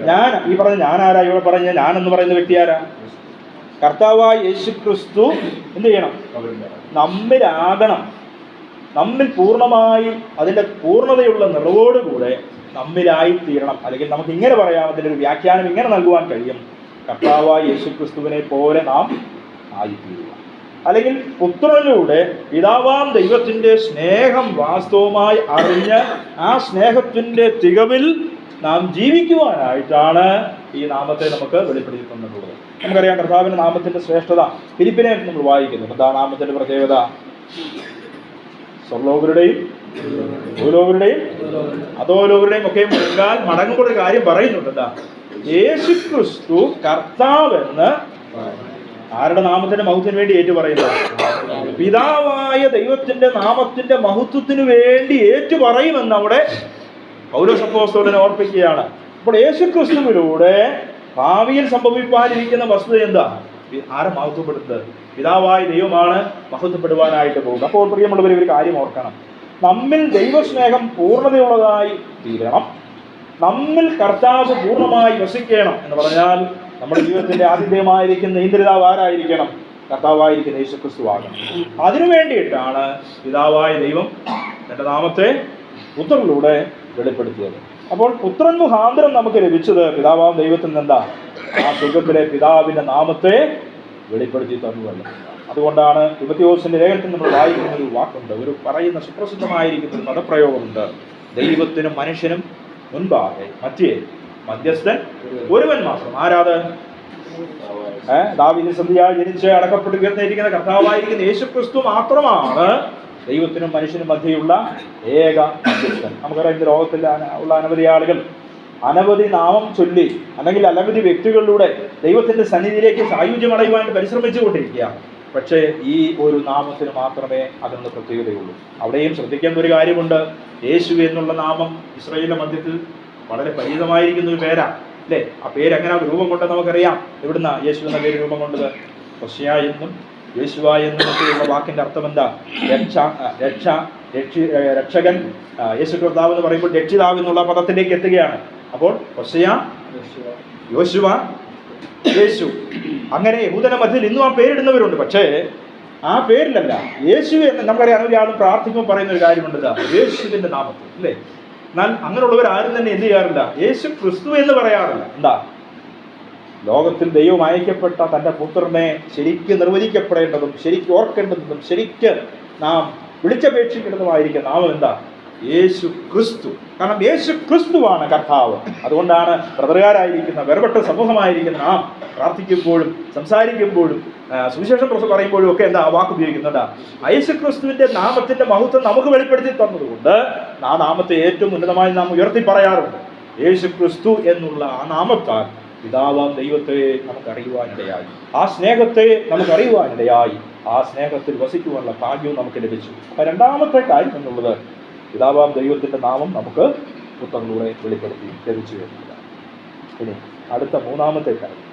ഞാൻ. ഈ പറഞ്ഞ ഞാൻ ആരാ? ഇവിടെ പറഞ്ഞ ഞാൻ എന്ന് പറയുന്ന വ്യക്തി ആരാ? കർത്താവായ യേശു ക്രിസ്തു എന്ത് ചെയ്യണം? നമ്മിലാകണം. നമ്മിൽ പൂർണ്ണമായി അതിൻ്റെ പൂർണ്ണതയുള്ള നിറവോടുകൂടെ നമ്മിലായി തീരണം. അല്ലെങ്കിൽ നമുക്ക് ഇങ്ങനെ പറയാം, അതിൻ്റെ ഒരു വ്യാഖ്യാനം ഇങ്ങനെ നൽകുവാൻ കഴിയും: കർത്താവായ യേശു ക്രിസ്തുവിനെ പോലെ നാം ആയിത്തീരുക. അല്ലെങ്കിൽ പുത്രനിലൂടെ പിതാവാം ദൈവത്തിൻ്റെ സ്നേഹം വാസ്തവമായി അറിഞ്ഞ് ആ സ്നേഹത്തിൻ്റെ തികവിൽ നാം ജീവിക്കുവാനായിട്ടാണ് ഈ നാമത്തെ നമുക്ക് വെളിപ്പെടുത്തി തന്നിട്ടുള്ളത്. നമുക്കറിയാം കർത്താവിൻ്റെ നാമത്തിൻ്റെ ശ്രേഷ്ഠത. ഫിലിപ്പിനെ നമ്മൾ വായിക്കുന്നു. എന്താ നാമത്തിൻ്റെ പ്രത്യേകത? സ്വർലോകരുടെയും ഭൂലോകരുടെയും അധോലോകരുടെയും ഒക്കെ മുൻകാൽ മടങ്ങുമ്പോൾ ഒരു കാര്യം പറയുന്നുണ്ട്. എന്താ? യേശു ക്രിസ്തു കർത്താവെന്ന് ആരുടെ നാമത്തിന്റെ മഹത്വത്തിന് വേണ്ടി ഏറ്റു പറയുന്നത്? പിതാവായ ദൈവത്തിന്റെ നാമത്തിന്റെ മഹത്വത്തിന് വേണ്ടി ഏറ്റു പറയുമെന്ന് അവിടെ പൗലോസ് അപ്പോസ്തലൻ ഓർപ്പിക്കുകയാണ്. അപ്പോൾ യേശു ക്രിസ്തുവിലൂടെ ഭാവിയിൽ സംഭവിക്കാനിരിക്കുന്ന വസ്തുത എന്താ? ആരെ മഹത്വപ്പെടുത്തുന്നത്? പിതാവായ ദൈവമാണ് മഹത്വപ്പെടുവാനായിട്ട് പോകുന്നത്. അപ്പോൾ പ്രിയമുള്ളവർ ഒരു കാര്യം ഓർക്കണം, നമ്മിൽ ദൈവസ്നേഹം പൂർണ്ണതയുള്ളതായി തീരണം, നമ്മിൽ കർത്താവ് പൂർണ്ണമായി വസിക്കണം എന്ന് പറഞ്ഞാൽ നമ്മുടെ ജീവിതത്തിന്റെ ആതിഥ്യമായിരിക്കുന്ന ഇന്ദ്രിതാവ് ആരായിരിക്കണം? കർത്താവായിരിക്കുന്ന യേശു ക്രിസ്തു ആകണം. അതിനു വേണ്ടിയിട്ടാണ് പിതാവായ ദൈവം തന്റെ നാമത്തെ പുത്രനിലൂടെ വെളിപ്പെടുത്തിയത്. അപ്പോൾ പുത്രൻ മുഖാന്തരം നമുക്ക് ലഭിച്ചത് പിതാവാം ദൈവത്തിൽ നിന്നെന്താ? ആ സ്വർഗ്ഗത്തിലെ പിതാവിന്റെ നാമത്തെ വെളിപ്പെടുത്തി തന്നുവല്ലോ. അതുകൊണ്ടാണ് തിമോഥെയോസിന്റെ ലേഖനത്തിൽ നമ്മൾ വായിക്കുന്ന ഒരു വാക്കുണ്ട്, ഒരു പറയുന്ന സുപ്രസിദ്ധമായിരിക്കുന്ന ഒരു പദപ്രയോഗമുണ്ട്: ദൈവത്തിനും മനുഷ്യനും മുൻപാകെ മധ്യസ്ഥൻ ഒരുവൻ മാത്രം. ആരാത്? ദാവീദിന്റെ സന്ധിയായി ജനിച്ച് അടക്കപ്പെട്ട് ഉയർന്നിരിക്കുന്ന കർത്താവായിരിക്കുന്ന യേശു ക്രിസ്തു മാത്രമാണ് ദൈവത്തിനും മനുഷ്യനും മധ്യയുള്ള ഏക മധ്യസ്ഥൻ. നമുക്കറിയാം ഇന്ന് ലോകത്തിൽ ഉള്ള അനവധി ആളുകൾ അനവധി നാമം ചൊല്ലി അല്ലെങ്കിൽ അനവധി വ്യക്തികളിലൂടെ ദൈവത്തിന്റെ സന്നിധിയിലേക്ക് സായുജ്യമടയുവാൻ പരിശ്രമിച്ചുകൊണ്ടിരിക്കുക. പക്ഷേ ഈ ഒരു നാമത്തിന് മാത്രമേ അതിനുള്ള പ്രത്യേകതയുള്ളൂ. അവിടെയും ശ്രദ്ധിക്കേണ്ട ഒരു കാര്യമുണ്ട്. യേശു എന്നുള്ള നാമം ഇസ്രായേലിന്റെ മധ്യത്തിൽ വളരെ പരിചിതമായിരിക്കുന്ന ഒരു പേരാ അല്ലേ? ആ പേര് എങ്ങനെ രൂപം കൊണ്ടെന്ന് നമുക്കറിയാം. എവിടുന്ന യേശു എന്ന പേര് രൂപം കൊണ്ടത്? ഹോശയ്യ എന്നും യേശുവ എന്നുമൊക്കെയുള്ള വാക്കിന്റെ അർത്ഥം എന്താ? രക്ഷകൻ. യേശു കർത്താവ് എന്ന് പറയുമ്പോൾ രക്ഷിതാവ് എന്നുള്ള പദത്തിലേക്ക് എത്തുകയാണ്. അപ്പോൾ ഹോശയ്യ, യോശുവ, യേശു, അങ്ങനെ യഹൂദന മധ്യത്തിൽ ഇന്നും ആ പേരിടുന്നവരുണ്ട്. പക്ഷേ ആ പേരിലല്ല യേശു എന്ന് നമുക്കറിയാം. ഒരാളും പ്രാർത്ഥിക്കുമ്പോൾ പറയുന്ന ഒരു കാര്യമുണ്ട്, യേശുവിന്റെ നാമത്തിൽ അല്ലേ? എന്നാൽ അങ്ങനെയുള്ളവർ ആരും തന്നെ എന്ത് ചെയ്യാറില്ല? യേശു ക്രിസ്തു എന്ന് പറയാറില്ല. എന്താ? ലോകത്തിൽ ദൈവം അയക്കപ്പെട്ട തൻ്റെ പുത്രനെ ശരിക്ക് നിർവചിക്കപ്പെടേണ്ടതും ശരിക്ക് ഓർക്കേണ്ടതും ശരിക്ക് നാം വിളിച്ചപേക്ഷിക്കേണ്ടതുമായിരിക്കും നാമം എന്താ? യേശു ക്രിസ്തു. കാരണം യേശു ക്രിസ്തുവാണ് കർത്താവ്. അതുകൊണ്ടാണ് ബ്രദറുകാരായിരിക്കുന്ന വേർപെട്ട സമൂഹമായിരിക്കുന്ന നാം പ്രാർത്ഥിക്കുമ്പോഴും സംസാരിക്കുമ്പോഴും സുവിശേഷം പറയുമ്പോഴും ഒക്കെ എന്താ വാക്ക് ഉപയോഗിക്കുന്നുണ്ട്? യേശു ക്രിസ്തുവിന്റെ നാമത്തിന്റെ മഹത്വം നമുക്ക് വെളിപ്പെടുത്തി തന്നതുകൊണ്ട് ആ നാമത്തെ ഏറ്റവും ഉന്നതമായി നാം ഉയർത്തി പറയാറുണ്ട്. യേശു ക്രിസ്തു എന്നുള്ള ആ നാമത്താൽ പിതാവാം ദൈവത്തെ നമുക്ക് അറിയുവാനിടയായി, ആ സ്നേഹത്തെ നമുക്ക് അറിയുവാനിടയായി, ആ സ്നേഹത്തിൽ വസിക്കുവാനുള്ള ഭാഗ്യവും നമുക്ക് ലഭിച്ചു. അപ്പം രണ്ടാമത്തെ കാര്യം എന്നുള്ളത് പിതാവാം ദൈവത്തിൻ്റെ നാമം നമുക്ക് പുത്രനിലൂടെ വെളിപ്പെടുത്തി ലഭിച്ചു എന്നുള്ളതാണ്. ഇനി അടുത്ത മൂന്നാമത്തെ കാര്യം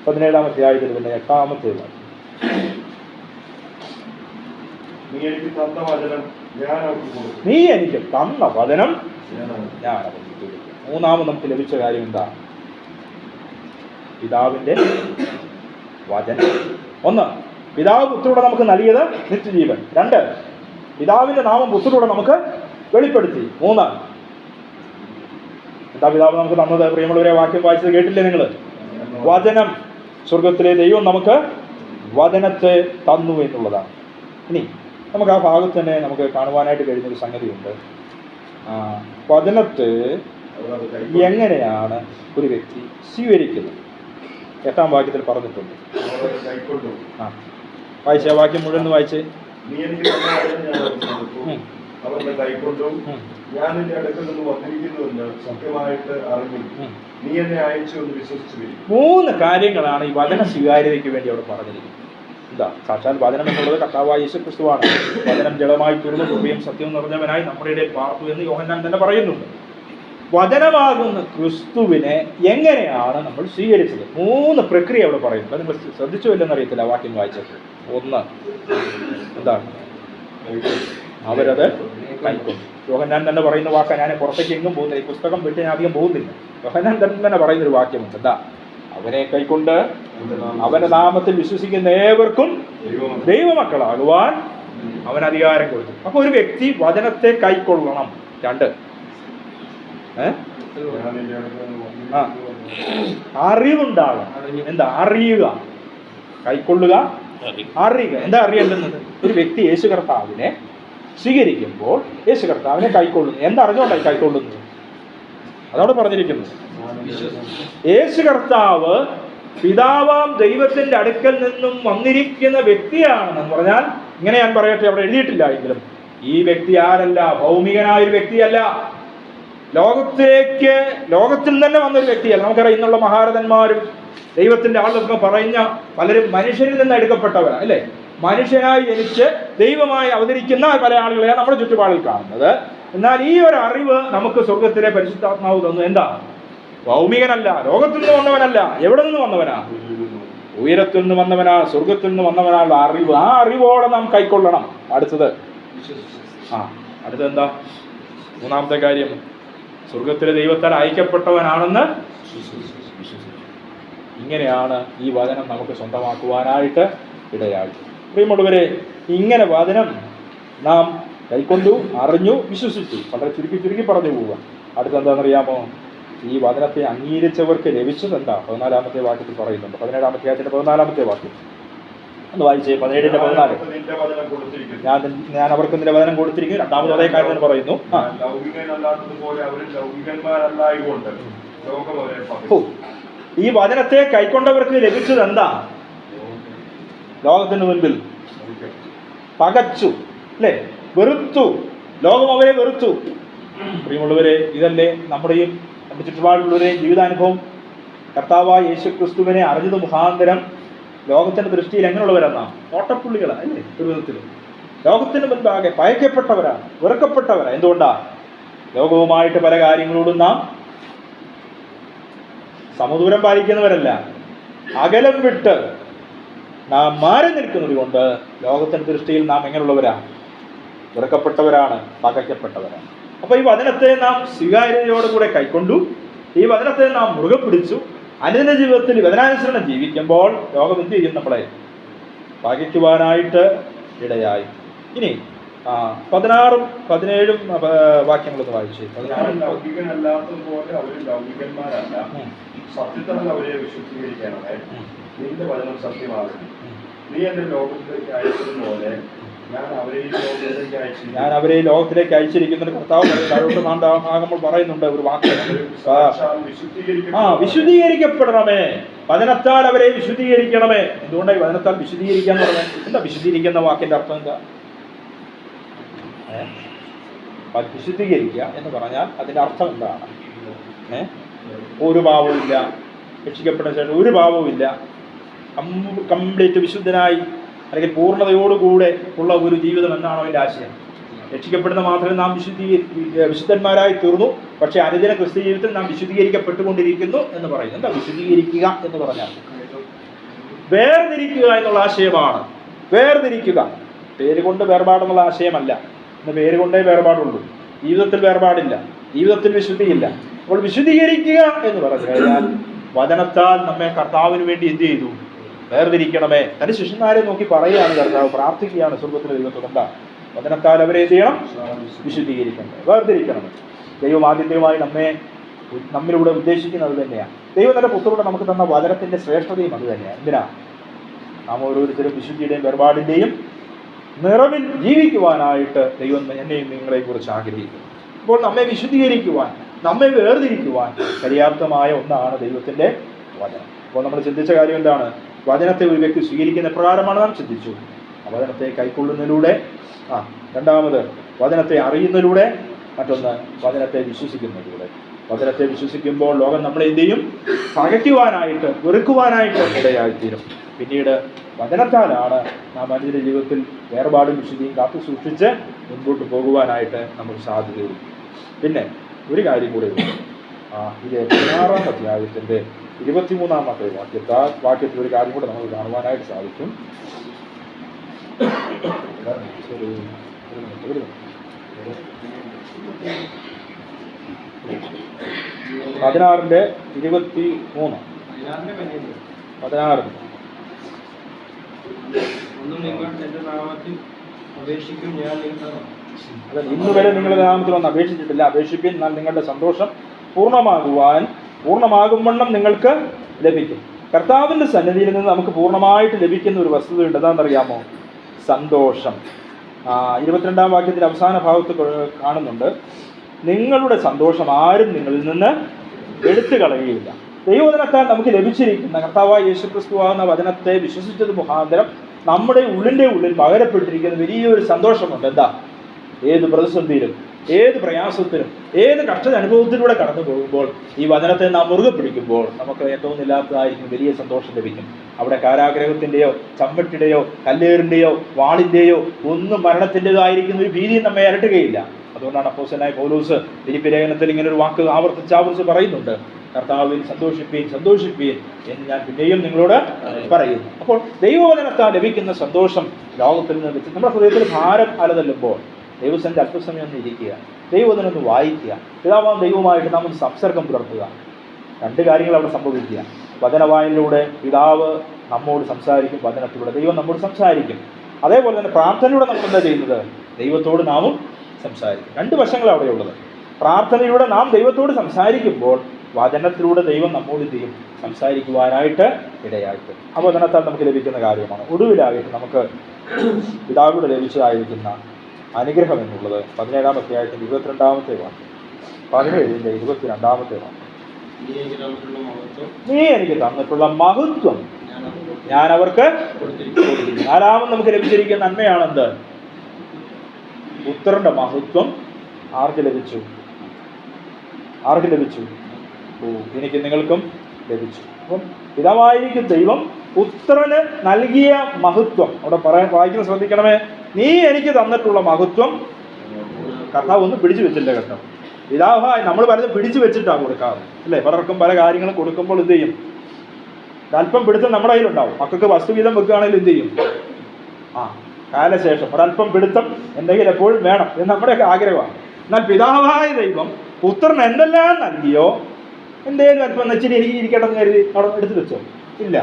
17-ാം അധ്യായത്തിൽ പിന്നെ 8-ാമത്തെ വാക്യം. നീ എനിക്ക് തന്ന വചനം ഞാൻ അവർക്ക് കൊടുക്കും. മൂന്നാമത് നമുക്ക് ലഭിച്ച കാര്യം എന്താ? പിതാവിൻ്റെ വചനം. ഒന്ന്, പിതാവ് പുത്രനോട് നമുക്ക് നൽകിയത് നിത്യജീവൻ. രണ്ട്, പിതാവിന്റെ നാമം പുത്രനോട് നമുക്ക് വെളിപ്പെടുത്തി. മൂന്ന്, എന്താ പിതാവ് നമുക്ക് തന്നത്? പ്രിയമുള്ളവരെ, വാക്യം വായിച്ചത് കേട്ടില്ലേ നിങ്ങൾ? വചനം. സ്വർഗത്തിലെ ദൈവം നമുക്ക് വചനത്തെ തന്നു എന്നുള്ളതാണ്. ഇനി നമുക്ക് ആ ഭാഗത്ത് തന്നെ നമുക്ക് കാണുവാനായിട്ട് കഴിയുന്നൊരു സംഗതിയുണ്ട്. വചനത്തെ എങ്ങനെയാണ് ഒരു വ്യക്തി സ്വീകരിക്കുന്നത്? 8-ാം വാക്യത്തിൽ പറഞ്ഞിട്ടുണ്ട്. വായിച്ച വാക്യം മുഴുവൻ വായിച്ച്. നീ എനിക്ക് അവരുടെ കൈക്കൊണ്ടും ഞാൻ നിന്റെ അടുക്കൽ നിന്ന് വന്നിരിക്കുന്നുവെന്ന് സത്യമായിട്ട് അറിഞ്ഞു നീ എന്നെ അയച്ചു എന്ന് വിശ്വസിച്ചു. 3 കാര്യങ്ങളാണ് ഈ വചന സ്വീകാര്യതയ്ക്ക് വേണ്ടി അവിടെ പറഞ്ഞിരിക്കുന്നത്. എന്താ? സാക്ഷാൽ വചനം എന്നുള്ളത് കർത്താവായ യേശു ക്രിസ്തുവാണ്. വചനം ജഡമായി തീർന്നു കൃപയും സത്യവും നിറഞ്ഞവനായി നമ്മുടെ ഇടയിൽ പാർത്തു എന്ന് യോഹന്നാൻ തന്നെ പറയുന്നുണ്ട്. വചനമാകുന്ന ക്രിസ്തുവിനെ എങ്ങനെയാണ് നമ്മൾ സ്വീകരിച്ചത്? 3 പ്രക്രിയ അവിടെ പറയുന്നത്. നിങ്ങൾ ശ്രദ്ധിച്ചു ഇല്ലെന്നറിയത്തില്ല വാക്യം വായിച്ചപ്പോൾ. 1, എന്താണ്? അവരത് കൈക്കൊണ്ടു. യോഹന്നാൻ തന്നെ പറയുന്ന വാക്കാണ്. ഞാൻ പുറത്തേക്ക് എങ്ങും പോകുന്നില്ല, ഈ പുസ്തകം വിട്ട് ഞാൻ അധികം പോകുന്നില്ല. യോഹന്നാൻ തന്നെ പറയുന്നൊരു വാക്യമുണ്ട്. എന്താ? അവനെ കൈക്കൊണ്ട് അവന്റെ നാമത്തിൽ വിശ്വസിക്കുന്ന ഏവർക്കും ദൈവമക്കളാകുവാൻ അവൻ അധികാരം കൊടുത്തു. അപ്പൊ ഒരു വ്യക്തി വചനത്തെ കൈക്കൊള്ളണം. 2, അറിവുണ്ടാകണം. എന്താ? അറിയുക. കൈക്കൊള്ളുക, അറിയുക. എന്താ അറിയേണ്ടുന്നത്? ഒരു വ്യക്തി യേശു കർത്താവിനെ സ്വീകരിക്കുമ്പോൾ യേശു കർത്താവിനെ കൈക്കൊള്ളുന്നു. എന്തറിഞ്ഞുകൊണ്ടായി കൈക്കൊള്ളുന്നത്? അതവിടെ പറഞ്ഞിരിക്കുന്നത്. യേശു കർത്താവ് പിതാവാം ദൈവത്തിന്റെ അടുക്കൽ നിന്നും വന്നിരിക്കുന്ന വ്യക്തിയാണെന്ന് പറഞ്ഞാൽ, ഇങ്ങനെ ഞാൻ പറയട്ടെ, അവിടെ എഴുതിയിട്ടില്ല എങ്കിലും ഈ വ്യക്തി ആരല്ല? ഭൗമികനായൊരു വ്യക്തിയല്ല. ലോകത്തിൽ തന്നെ വന്നൊരു വ്യക്തിയല്ല. നമുക്കറിയാം, ഇന്നുള്ള മഹാരഥന്മാരും ദൈവത്തിന്റെ ആളുകളൊക്കെ പറയുന്ന പലരും മനുഷ്യരിൽ നിന്ന് എടുക്കപ്പെട്ടവരാ അല്ലേ? മനുഷ്യനായി ജനിച്ച് ദൈവമായി അവതരിക്കുന്ന പല ആളുകളെയാണ് നമ്മുടെ ചുറ്റുപാടിൽ കാണുന്നത്. എന്നാൽ ഈ ഒരു അറിവ് നമുക്ക് സ്വർഗത്തിലെ പരിശുദ്ധാത്മാവ് തന്നു. എന്താ? ഭൗമികനല്ല, ലോകത്തിൽ നിന്ന് വന്നവനല്ല. എവിടെ നിന്ന് വന്നവനാ? ഉയരത്തിൽ നിന്ന് വന്നവനാ, സ്വർഗത്തിൽ നിന്ന് വന്നവനായുള്ള അറിവ്. ആ അറിവോടെ നാം കൈക്കൊള്ളണം. അടുത്തത് എന്താ? 3-ാമത്തെ കാര്യം, സ്വർഗത്തിലെ ദൈവത്താൽ അയക്കപ്പെട്ടവനാണെന്ന് വിശ്വസിക്കും. ഇങ്ങനെയാണ് ഈ വചനം നമുക്ക് സ്വന്തമാക്കുവാനായിട്ട് ഇടയായി. പ്രിയമുള്ളവരെ, ഇങ്ങനെ വചനം നാം കൈക്കൊണ്ടു, അറിഞ്ഞു, വിശ്വസിച്ചു. വളരെ ചുരുക്കി പറഞ്ഞു പോവുക. അടുത്തെന്താണെന്നറിയാമോ? ഈ വചനത്തെ അംഗീകരിച്ചവർക്ക് ലഭിച്ചത് എന്താ? 14-ാമത്തെ വാക്യത്തിൽ പറയുന്നുണ്ട്. 17-ാം അധ്യായത്തിന്റെ 14-ാമത്തെ വാക്യം ഒന്ന് വായിച്ചേ. 17-ന്റെ 14. ഞാൻ അവർക്ക് നിന്റെ വചനം കൊടുത്തിരിക്കും. 2-ാമത് അതേ കാര്യം പറയുന്നു. ഈ വചനത്തെ കൈക്കൊണ്ടവർക്ക് ലഭിച്ചത് എന്താ? ലോകത്തിന് മുൻപിൽ പകച്ചു അല്ലേ? വെറുത്തു. ലോകം അവരെ വെറുത്തു. പ്രിയമുള്ളവരെ, ഇതല്ലേ നമ്മുടെയും നമ്മുടെ ചുറ്റുപാടുള്ളവരെയും ജീവിതാനുഭവം? കർത്താവായ യേശു ക്രിസ്തുവിനെ അറിഞ്ഞത് മുഖാന്തരം ലോകത്തിന്റെ ദൃഷ്ടിയിൽ എങ്ങനെയുള്ളവരെന്നാ? ഓട്ടപ്പുള്ളികളാണ് അല്ലേ? ഒരു വിധത്തിൽ ലോകത്തിന് മുൻപാകെ പയക്കപ്പെട്ടവരാണ്, വെറുക്കപ്പെട്ടവരാണ്. എന്തുകൊണ്ടാ? ലോകവുമായിട്ട് പല കാര്യങ്ങളോടും നാം സമദൂരം പാലിക്കുന്നവരല്ല, അകലം വിട്ട് നാം മാറി നിൽക്കുന്നത് കൊണ്ട് ലോകത്തിന്റെ ദൃഷ്ടിയിൽ നാം എങ്ങനെയുള്ളവരാണ്? വെറുക്കപ്പെട്ടവരാണ്, പകയ്ക്കപ്പെട്ടവരാണ്. അപ്പോൾ ഈ വചനത്തെ നാം സ്വീകാര്യതയോടുകൂടെ കൈക്കൊണ്ടു, ഈ വചനത്തെ നാം മുറുകെ പിടിച്ചു, അനുദിന ജീവിതത്തിൽ വചനാനുസരണം ജീവിക്കുമ്പോൾ ലോകം എന്ത് ചെയ്യും? നമ്മളെ പകയ്ക്കുവാനായിട്ട് ഇടയായി. ഇനി 16ഉം 17ഉം വാക്യങ്ങളൊന്ന് വായിച്ചു. ലൗകികനല്ലാത്തതുപോലെ അവര് ലൗകികന്മാരല്ല, സത്യത്താൽ അവരെ വിശുദ്ധീകരിക്കണമേ. നിന്റെ വചനം സത്യമാകുന്നു. നീ എന്റെ ലോകത്തിലേക്ക് അയച്ചതുപോലെ ഞാൻ അവരെ ലോകത്തിലേക്ക് അയച്ചിരിക്കുന്ന കർത്താവ് ആകുമ്പോൾ പറയുന്നുണ്ട് ഒരു വാക്ക്, വിശുദ്ധീകരിക്കപ്പെടണമേ, വചനത്താൽ അവരെ വിശുദ്ധീകരിക്കണമേ. എന്തുകൊണ്ടായി വചനത്താൽ വിശുദ്ധീകരിക്കാന്ന് പറഞ്ഞാൽ? എന്താ വിശുദ്ധീകരിക്കുന്ന വാക്കിന്റെ അർത്ഥം? എന്താ വിശുദ്ധീകരിക്കുക എന്ന് പറഞ്ഞാൽ അതിന്റെ അർത്ഥം എന്താണ്? ഒരു പാവവും ഇല്ല, രക്ഷിക്കപ്പെട്ട ശേഷം ഒരു പാവവും ഇല്ല, കംപ്ലീറ്റ് വിശുദ്ധനായി അല്ലെങ്കിൽ പൂർണ്ണതയോടുകൂടെ ഉള്ള ഒരു ജീവിതം എന്നാണോ അതിൻ്റെ ആശയം? രക്ഷിക്കപ്പെടുന്ന മാത്രമേ നാം വിശുദ്ധന്മാരായി തീർന്നു, പക്ഷേ അനുദിന ക്രിസ്തു ജീവിതത്തിൽ നാം വിശുദ്ധീകരിക്കപ്പെട്ടുകൊണ്ടിരിക്കുന്നു എന്ന് പറയുന്നു. എന്താ വിശുദ്ധീകരിക്കുക എന്ന് പറഞ്ഞാൽ? വേർതിരിക്കുക എന്നുള്ള ആശയമാണ്. വേർതിരിക്കുക, പേര് കൊണ്ട് വേർപാടെന്നുള്ള ആശയമല്ല. ഇന്ന് പേര് കൊണ്ടേ വേർപാടുള്ളൂ, ജീവിതത്തിൽ വേർപാടില്ല, ജീവിതത്തിൽ വിശുദ്ധിയില്ല. അപ്പോൾ വിശുദ്ധീകരിക്കുക എന്ന് പറഞ്ഞു കഴിഞ്ഞാൽ വചനത്താൽ നമ്മെ കർത്താവിന് വേണ്ടി എന്ത് ചെയ്തു? വേർതിരിക്കണമേ. തന്റെ ശിഷ്യന്മാരെ നോക്കി പറയുകയാണ് കർത്താവ്, പ്രാർത്ഥിക്കുകയാണ് സ്വർഗ്ഗത്തിലെ ദൈവത്തോട്. എന്താ? വചനത്താൽ അവരെ എന്ത് ചെയ്യണം? വിശുദ്ധീകരിക്കണമേ, വേർതിരിക്കണമേ. ദൈവം ആദ്യമായി നമ്മിലൂടെ ഉദ്ദേശിക്കുന്നത് തന്നെയാണ്. ദൈവം തന്റെ പുത്രൂടെ നമുക്ക് തന്ന വചനത്തിന്റെ ശ്രേഷ്ഠതയും അത് തന്നെയാണ്. എന്തിനാ? നാം ഓരോരുത്തരും വിശുദ്ധിയുടെയും വേർപാടിന്റെയും നിറവിൽ ജീവിക്കുവാനായിട്ട് ദൈവം എന്നെയും നിങ്ങളെ കുറിച്ച് ആഗ്രഹിക്കുന്നു. അപ്പോൾ നമ്മെ വിശുദ്ധീകരിക്കുവാൻ, നമ്മെ വേർതിരിക്കുവാൻ പര്യാപ്തമായ ഒന്നാണ് ദൈവത്തിന്റെ വചനം. അപ്പോൾ നമ്മൾ ചിന്തിച്ച കാര്യം എന്താണ്? വചനത്തെ ഒരു വ്യക്തി സ്വീകരിക്കുന്ന പ്രകാരമാണ് നാം ചിന്തിച്ചു. വചനത്തെ കൈക്കൊള്ളുന്നതിലൂടെ, രണ്ടാമത് വചനത്തെ അറിയുന്നതിലൂടെ, മറ്റൊന്ന് വചനത്തെ വിശ്വസിക്കുന്നതിലൂടെ. വചനത്തെ വിശ്വസിക്കുമ്പോൾ ലോകം നമ്മളെ എന്ത് ചെയ്യും? പകയ്ക്കുവാനായിട്ട്, വെറുക്കുവാനായിട്ട് ഇടയായിത്തീരും. പിന്നീട് വചനത്താലാണ് നാം അനുദിന ജീവിതത്തിൽ വേർപാടും വിശുദ്ധിയും കാത്തു സൂക്ഷിച്ച് മുൻപോട്ട് പോകുവാനായിട്ട് നമുക്ക് സാധ്യതയുള്ളൂ. പിന്നെ ഒരു കാര്യം കൂടെ ഉണ്ട്. ഇത് 16-ാം അധ്യായത്തിൻ്റെ 23-ാമത്തെ വാക്യത്തിൽ ഒരു കാര്യം കൂടെ നമുക്ക് കാണുവാനായിട്ട് സാധിക്കും. 16-ന്റെ 23. 16 അതെ, ഇന്ന് വരെ നിങ്ങളുടെ നാമത്തിൽ ഒന്ന് അപേക്ഷിച്ചിട്ടില്ല, അപേക്ഷിപ്പിൻ, എന്നാൽ നിങ്ങളുടെ സന്തോഷം പൂർണ്ണമാകുംവണ്ണം നിങ്ങൾക്ക് ലഭിക്കും. കർത്താവിൻ്റെ സന്നിധിയിൽ നിന്ന് നമുക്ക് പൂർണ്ണമായിട്ട് ലഭിക്കുന്ന ഒരു വസ്തുതയുണ്ട്. എന്താണെന്നറിയാമോ? സന്തോഷം. 22-ാം വാക്യത്തിൻ്റെ അവസാന ഭാഗത്ത് കാണുന്നുണ്ട്, നിങ്ങളുടെ സന്തോഷം ആരും നിങ്ങളിൽ നിന്ന് എടുത്തു കളയുകയില്ല. ദൈവവചനത്താൽ നമുക്ക് ലഭിച്ചിരിക്കുന്ന കർത്താവായ യേശുക്രിസ്തു ആകുന്ന വചനത്തെ വിശ്വസിച്ചത് മുഖാന്തരം നമ്മുടെ ഉള്ളിൽ പകരപ്പെട്ടിരിക്കുന്ന വലിയൊരു സന്തോഷമുണ്ട്. എന്താ? ഏത് പ്രതിസന്ധിയിലും, ഏത് പ്രയാസത്തിലും, ഏത് കഷ്ട അനുഭവത്തിലൂടെ കടന്നു പോകുമ്പോൾ ഈ വചനത്തെ നാം മുറുകെ പിടിക്കുമ്പോൾ നമുക്ക് ഏറ്റവും ഇല്ലാത്തതായിരിക്കും വലിയ സന്തോഷം ലഭിക്കും. അവിടെ കാരാഗ്രഹത്തിൻ്റെയോ ചമ്മട്ടിയുടെയോ കല്ലേറിൻ്റെയോ വാളിൻ്റെയോ ഒന്നും മരണത്തിൻ്റെതോ ആയിരിക്കുന്ന ഒരു ഭീതി നമ്മെ അലട്ടുകയില്ല. അതുകൊണ്ടാണ് അപ്പോസ്തലനായ പൗലോസ് ഫിലിപ്പി ലേഖനത്തിൽ ഇങ്ങനെ ഒരു വാക്ക് ആവർത്തിച്ച് പറയുന്നുണ്ട്, കർത്താവിൽ സന്തോഷിപ്പീൻ എന്ന് ഞാൻ പിന്നെയും നിങ്ങളോട് പറയുന്നു. അപ്പോൾ ദൈവവചനത്താൽ ലഭിക്കുന്ന സന്തോഷം ലോകത്തിൽ നിന്ന് വെച്ച് നമ്മുടെ ഹൃദയത്തിൽ ഭാരം അലതല്ലുമ്പോൾ ദൈവസന്റെ അല്പസമയം ഒന്ന് ഇരിക്കുക, ദൈവവചനം ഒന്ന് വായിക്കുക, പിതാവാം ദൈവവുമായിട്ട് നാം ഒന്ന് സംസർഗം പുലർത്തുക. രണ്ട് കാര്യങ്ങൾ അവിടെ സംഭവിക്കുക. വചനവായനയിലൂടെ പിതാവ് നമ്മോട് സംസാരിക്കും, വചനത്തിലൂടെ ദൈവം നമ്മോട് സംസാരിക്കും. അതേപോലെ തന്നെ പ്രാർത്ഥനയിലൂടെ നമ്മൾ എന്താ ചെയ്യുന്നത്? ദൈവത്തോട് നാമും സംസാരിക്കും. രണ്ട് വശങ്ങൾ അവിടെയുള്ളത്. പ്രാർത്ഥനയിലൂടെ നാം ദൈവത്തോട് സംസാരിക്കുമ്പോൾ വചനത്തിലൂടെ ദൈവം നമ്മോട് ചെയ്യും സംസാരിക്കുവാനായിട്ട് ഇടയായിട്ട്. ആ വചനത്താൽ നമുക്ക് ലഭിക്കുന്ന കാര്യമാണ്. ഒടുവിലായിട്ട് നമുക്ക് പിതാവിലൂടെ ലഭിച്ചതായിരിക്കുന്ന അനുഗ്രഹം എന്നുള്ളത് 17-ാം അധ്യായത്തിൻ്റെ 22-ാമത്തെ വാക്യം, 17-ന്റെ 22-ാമത്തെ വാക്യം. നീ എനിക്ക് തന്നിട്ടുള്ള മഹത്വം ഞാൻ അവർക്ക് കൊടുത്തിരിക്കുന്നു. 4-ാമത് നമുക്ക് ലഭിച്ചിരിക്കുന്ന നന്മയാണെന്ത്? പുത്രന്റെ മഹത്വം ആർക്ക് ലഭിച്ചു? എനിക്ക് നിങ്ങൾക്കും ലഭിച്ചു. അപ്പം പിതാവായിരിക്കും ദൈവം പുത്രന് നൽകിയ മഹത്വം അവിടെ വായിക്കുന്ന ശ്രദ്ധിക്കണമേ. നീ എനിക്ക് തന്നിട്ടുള്ള മഹത്വം കർത്താവ് ഒന്നും പിടിച്ചു വെച്ചില്ല കേട്ടോ. പിതാവായി നമ്മൾ പലതും പിടിച്ചു വെച്ചിട്ടാണ് കൊടുക്കാറ് അല്ലേ? പലർക്കും പല കാര്യങ്ങളും കൊടുക്കുമ്പോൾ എന്ത് ചെയ്യും? ഒരല്പം പിടുത്തം നമ്മുടെ കയ്യിലുണ്ടാവും. മക്കൾക്ക് വസ്തുവിധം വെക്കുകയാണെങ്കിൽ എന്ത് ചെയ്യും? കാലശേഷം ഒരല്പം പിടുത്തം എന്തെങ്കിലും എപ്പോഴും വേണം എന്ന് നമ്മുടെയൊക്കെ ആഗ്രഹമാണ്. എന്നാൽ പിതാവായ ദൈവം പുത്രൻ എന്തെല്ലാം നൽകിയോ, എന്തേലും അല്പം വെച്ചിട്ട് എനിക്ക് ഇരിക്കട്ടെ എന്ന് കരുതി അവിടെ എടുത്തു വെച്ചോ? ഇല്ല.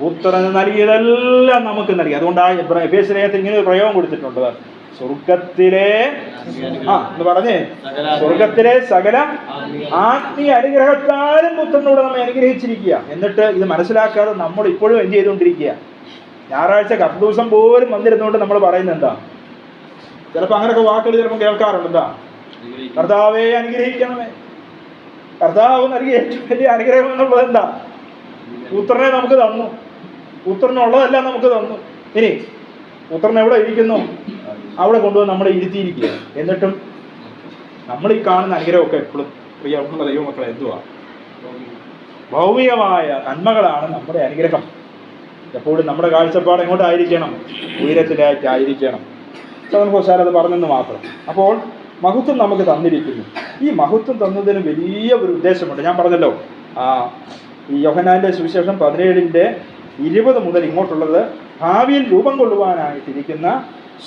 പുത്രന് നൽകിയതെല്ലാം നമുക്ക് നൽകി. അതുകൊണ്ട് ആ എഫേസ്യലേഖനത്തിൽ ഇങ്ങനെ ഒരു പ്രയോഗം കൊടുത്തിട്ടുണ്ട്. സ്വർഗത്തിലെ എന്ന് പറഞ്ഞേ, സ്വർഗത്തിലെ സകല ആത്മീയ അനുഗ്രഹത്താലും പുത്രനോട് നമ്മെ അനുഗ്രഹിച്ചിരിക്കുക. എന്നിട്ട് ഇത് മനസ്സിലാക്കാതെ നമ്മൾ ഇപ്പോഴും എന്ത് ചെയ്തുകൊണ്ടിരിക്കുക? ഞായറാഴ്ച കത്ത് ദിവസം പോലും വന്നിരുന്നുകൊണ്ട് നമ്മൾ പറയുന്നത് എന്താ? ചിലപ്പോൾ അങ്ങനെയൊക്കെ വാക്കുകൾ ചിലപ്പോൾ കേൾക്കാറുണ്ട്. എന്താ? കർത്താവെ അനുഗ്രഹിക്കണമേ. കർത്താവ് നൽകിയ ഏറ്റവും വലിയ അനുഗ്രഹം എന്നുള്ളത് എന്താ? പുത്രനെ നമുക്ക് തന്നു. പുത്രനുള്ളതെല്ലാം നമുക്ക് തന്നു. ഇനി പുത്രൻ എവിടെ ഇരിക്കുന്നു? അവിടെ കൊണ്ടുവന്ന് നമ്മളെ ഇരുത്തിയിരിക്കുക. എന്നിട്ടും നമ്മൾ ഈ കാണുന്ന അനുഗ്രഹമൊക്കെ എപ്പോഴും പ്രിയമുള്ള ദൈവമക്കളെ എന്തുവാ? ഭൗമികമായ നന്മകളാണ് നമ്മുടെ അനുഗ്രഹം. എപ്പോഴും നമ്മുടെ കാഴ്ചപ്പാട് എങ്ങോട്ടായിരിക്കണം? ഉയരത്തിലേക്കായിരിക്കണം. നമുക്ക് അത് പറഞ്ഞെന്ന് മാത്രം. അപ്പോൾ മഹത്വം നമുക്ക് തന്നിരിക്കുന്നു. ഈ മഹത്വം തന്നതിന് വലിയ ഒരു ഉദ്ദേശമുണ്ട്. ഞാൻ പറഞ്ഞല്ലോ, ഈ യോഹന്നാന്റെ സുവിശേഷം 17:20 മുതൽ ഇങ്ങോട്ടുള്ളത് ഭാവിയിൽ രൂപം കൊള്ളുവാനായിട്ടിരിക്കുന്ന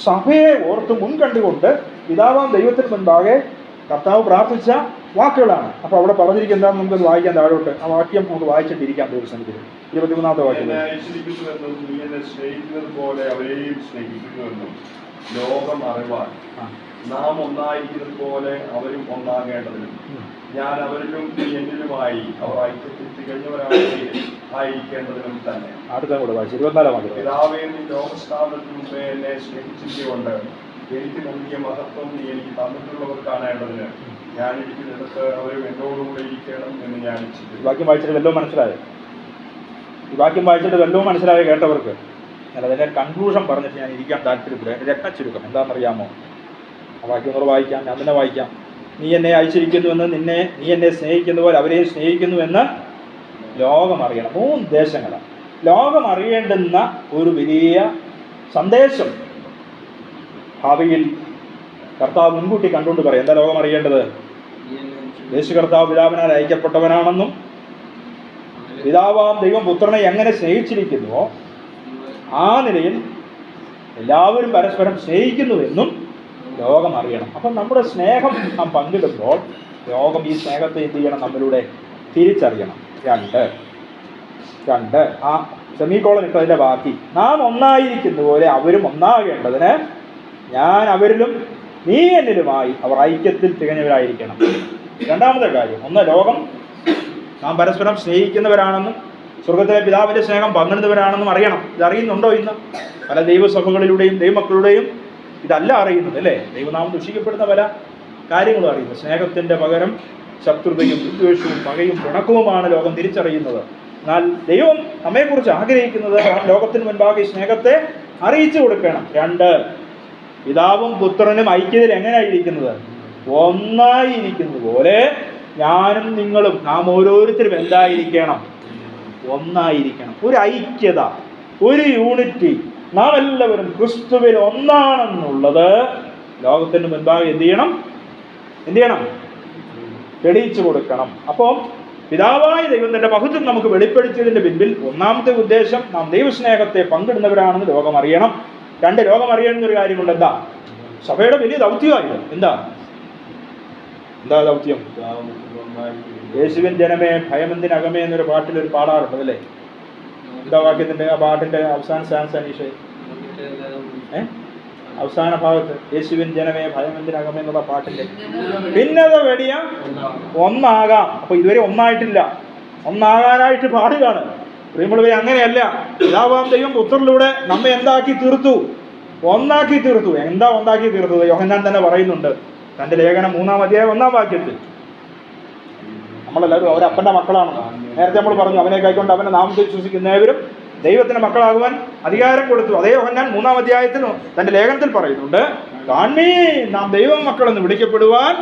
സഭയെ ഓർത്ത് മുൻകണ്ടുകൊണ്ട് പിതാവാം ദൈവത്തിന് മുൻപാകെ കർത്താവ് പ്രാർത്ഥിച്ച വാക്കുകളാണ്. അപ്പോൾ അവിടെ പറഞ്ഞിരിക്കുന്നത് നമുക്കത് വായിക്കാൻ താഴോട്ട്. ആ വാക്യം നമുക്ക് വായിച്ചിട്ടിരിക്കാം ദിവസത്തിൽ. 23-ാമത്തെ വാക്യം. ലോകം അറിവാൻ നാം ഒന്നായിരിക്കുന്നത് പോലെ അവരും ഒന്നാകേണ്ടതിനും ഞാൻ അവരിലും എന്നിലുമായി അവർ ഐക്യത്തിൽ തികഞ്ഞവരായിരിക്കേണ്ടതിനും തന്നെ. അടുത്ത കൂടെ വായിച്ചു. 24-ാം വാക്യം. പിതാവേ, നീ ലോകസ്ഥാപനത്തിന് മുമ്പേ എന്നെ സ്നേഹിച്ചിട്ടുണ്ട്. എനിക്ക് നൽകിയ മഹത്വം നീ എനിക്ക് തന്നിട്ടുള്ളവർ കാണേണ്ടതിന് ഞാൻ ഇരിക്കുന്നിടത്ത് അവരും എന്നോടുകൂടെ ഇരിക്കണം എന്ന് ഞാൻ ഇച്ഛിക്കുന്നു. വാക്യം വായിച്ചിട്ട് വല്ലതും മനസ്സിലായോ? ഈ വാക്യം വായിച്ചിട്ട് വല്ലതും മനസ്സിലായോ കേട്ടവർക്ക്? ഞാൻ അതിൻ്റെ കൺക്ലൂഷൻ പറഞ്ഞിട്ട് ഞാൻ ഇരിക്കാൻ താല്പര്യപ്പെടുക. എൻ്റെ രത്നച്ചുരുക്കം എന്താണെന്നറിയാമോ? ആ വാക്യം കൂടെ വായിക്കാം. ഞാൻ തന്നെ വായിക്കാം. നീ എന്നെ അയച്ചിരിക്കുന്നുവെന്ന് നീ എന്നെ സ്നേഹിക്കുന്ന പോലെ അവരെയും സ്നേഹിക്കുന്നുവെന്ന് ലോകം അറിയണം. 3 ഉദ്ദേശങ്ങളാണ്. ലോകം അറിയേണ്ടുന്ന ഒരു വലിയ സന്ദേശം ഭാവിയിൽ കർത്താവ് മുൻകൂട്ടി കണ്ടുകൊണ്ട് പറയും. എന്താ ലോകം അറിയേണ്ടത്? യേശു കർത്താവ് പിതാവിനാൽ അയക്കപ്പെട്ടവനാണെന്നും പിതാവാം ദൈവം പുത്രനെ എങ്ങനെ സ്നേഹിച്ചിരിക്കുന്നുവോ ആ നിലയിൽ എല്ലാവരും പരസ്പരം സ്നേഹിക്കുന്നുവെന്നും ലോകം അറിയണം. അപ്പം നമ്മുടെ സ്നേഹം നാം പങ്കിടുമ്പോൾ ലോകം ഈ സ്നേഹത്തെ എന്ത് ചെയ്യണം? നമ്മളിലൂടെ തിരിച്ചറിയണം. 2 ആ സെമിക്കോളൻ ഇട്ടതിൻ്റെ ബാക്കി, നാം ഒന്നായിരിക്കുന്ന പോലെ അവരും ഒന്നാകേണ്ടതിന് ഞാൻ അവരിലും നീ എന്നിലുമായി അവർ ഐക്യത്തിൽ തികഞ്ഞവരായിരിക്കണം. 2-ാമത്തെ കാര്യം, ഒന്ന് ലോകം നാം പരസ്പരം സ്നേഹിക്കുന്നവരാണെന്നും സ്വർഗത്തിലെ പിതാവിൻ്റെ സ്നേഹം പങ്കിടുന്നവരാണെന്നും അറിയണം. ഇതറിയുന്നുണ്ടോ ഇന്ന്? പല ദൈവസഭകളിലൂടെയും ദൈവമക്കളുടെയും ഇതല്ല അറിയുന്നത് അല്ലേ? ദൈവനാമം ദുഷിക്കപ്പെടുന്ന പല കാര്യങ്ങളും അറിയുന്നു. സ്നേഹത്തിൻ്റെ പകരം ശത്രുതയും വിദ്വേഷവും പകയും പിണക്കവുമാണ് ലോകം തിരിച്ചറിയുന്നത്. എന്നാൽ ദൈവം നമ്മെക്കുറിച്ച് ആഗ്രഹിക്കുന്നത് ലോകത്തിന് മുൻപാകെ സ്നേഹത്തെ അറിയിച്ചു കൊടുക്കണം. 2, പിതാവും പുത്രനും ഐക്യതയിൽ എങ്ങനെയായിരിക്കുന്നത്? ഒന്നായിരിക്കുന്നത് പോലെ ഞാനും നിങ്ങളും നാം ഓരോരുത്തരും എന്തായിരിക്കണം? ഒന്നായിരിക്കണം. ഒരു ഐക്യത, ഒരു യൂണിറ്റി. നാം എല്ലാവരും ക്രിസ്തുവിൽ ഒന്നാണെന്നുള്ളത് ലോകത്തിന് മുൻപാകെ എന്ത് ചെയ്യണം? തെളിയിച്ചു കൊടുക്കണം. അപ്പോൾ പിതാവായ ദൈവം തന്റെ മഹത്വം നമുക്ക് വെളിപ്പെടുത്തിയതിന്റെ പിൻപിൽ 1-ാമത്തെ ഉദ്ദേശം നാം ദൈവസ്നേഹത്തെ പങ്കിടുന്നവരാണെന്ന് ലോകം അറിയണം. 2, ലോകം അറിയണമെന്നൊരു കാര്യമുണ്ട്. എന്താ? സഭയുടെ വലിയ ദൗത്യമായിരുന്നു. എന്താ ദൗത്യം? യേശുവിൻ ജനമേ ഭയമെന്തിനകമേ എന്നൊരു പാട്ടിലൊരു പാടാറുണ്ട് അല്ലേ? എന്താ വാക്യത്തിന്റെ ആ പാട്ടിന്റെ അവസാന സ്റ്റാൻസ് അനീഷേ? അവസാന ഭാഗത്ത് യേശുവിൻ ജനമേ ഭയമെന്തിനകമേ എന്നുള്ള പാട്ടിന്റെ ഭിന്നത വെടിയ ഒന്നാകാം. അപ്പൊ ഇതുവരെ ഒന്നായിട്ടില്ല. ഒന്നാകാനായിട്ട് പാടുകയാണ്. പ്രിയമുള്ളവരെ, അങ്ങനെയല്ല. പിതാവാം ദൈവം പുത്രനിലൂടെ നമ്മെ എന്താക്കി തീർത്തു? ഒന്നാക്കി തീർത്തു. എന്താ ഒന്നാക്കി തീർത്തത്? യോഹന്നാൻ തന്നെ പറയുന്നുണ്ട് തന്റെ ലേഖനം 3-ാം അധ്യായം 1-ാം വാക്യത്തിൽ. നമ്മളെല്ലാവരും അവരപ്പൻ്റെ മക്കളാണ്. നേരത്തെ നമ്മൾ പറഞ്ഞു, അവനെ കൈക്കൊണ്ട് അവനെ നാമത്തിൽ വിശ്വസിക്കുന്നവരും ദൈവത്തിന്റെ മക്കളാകുവാൻ അധികാരം കൊടുത്തു. അതേ യോഹന്നാൻ 3-ാം അധ്യായത്തിൽ തന്റെ ലേഖനത്തിൽ പറയുന്നുണ്ട്, കാൺമീ നാം ദൈവം മക്കളെന്ന് വിളിക്കപ്പെടുവാൻ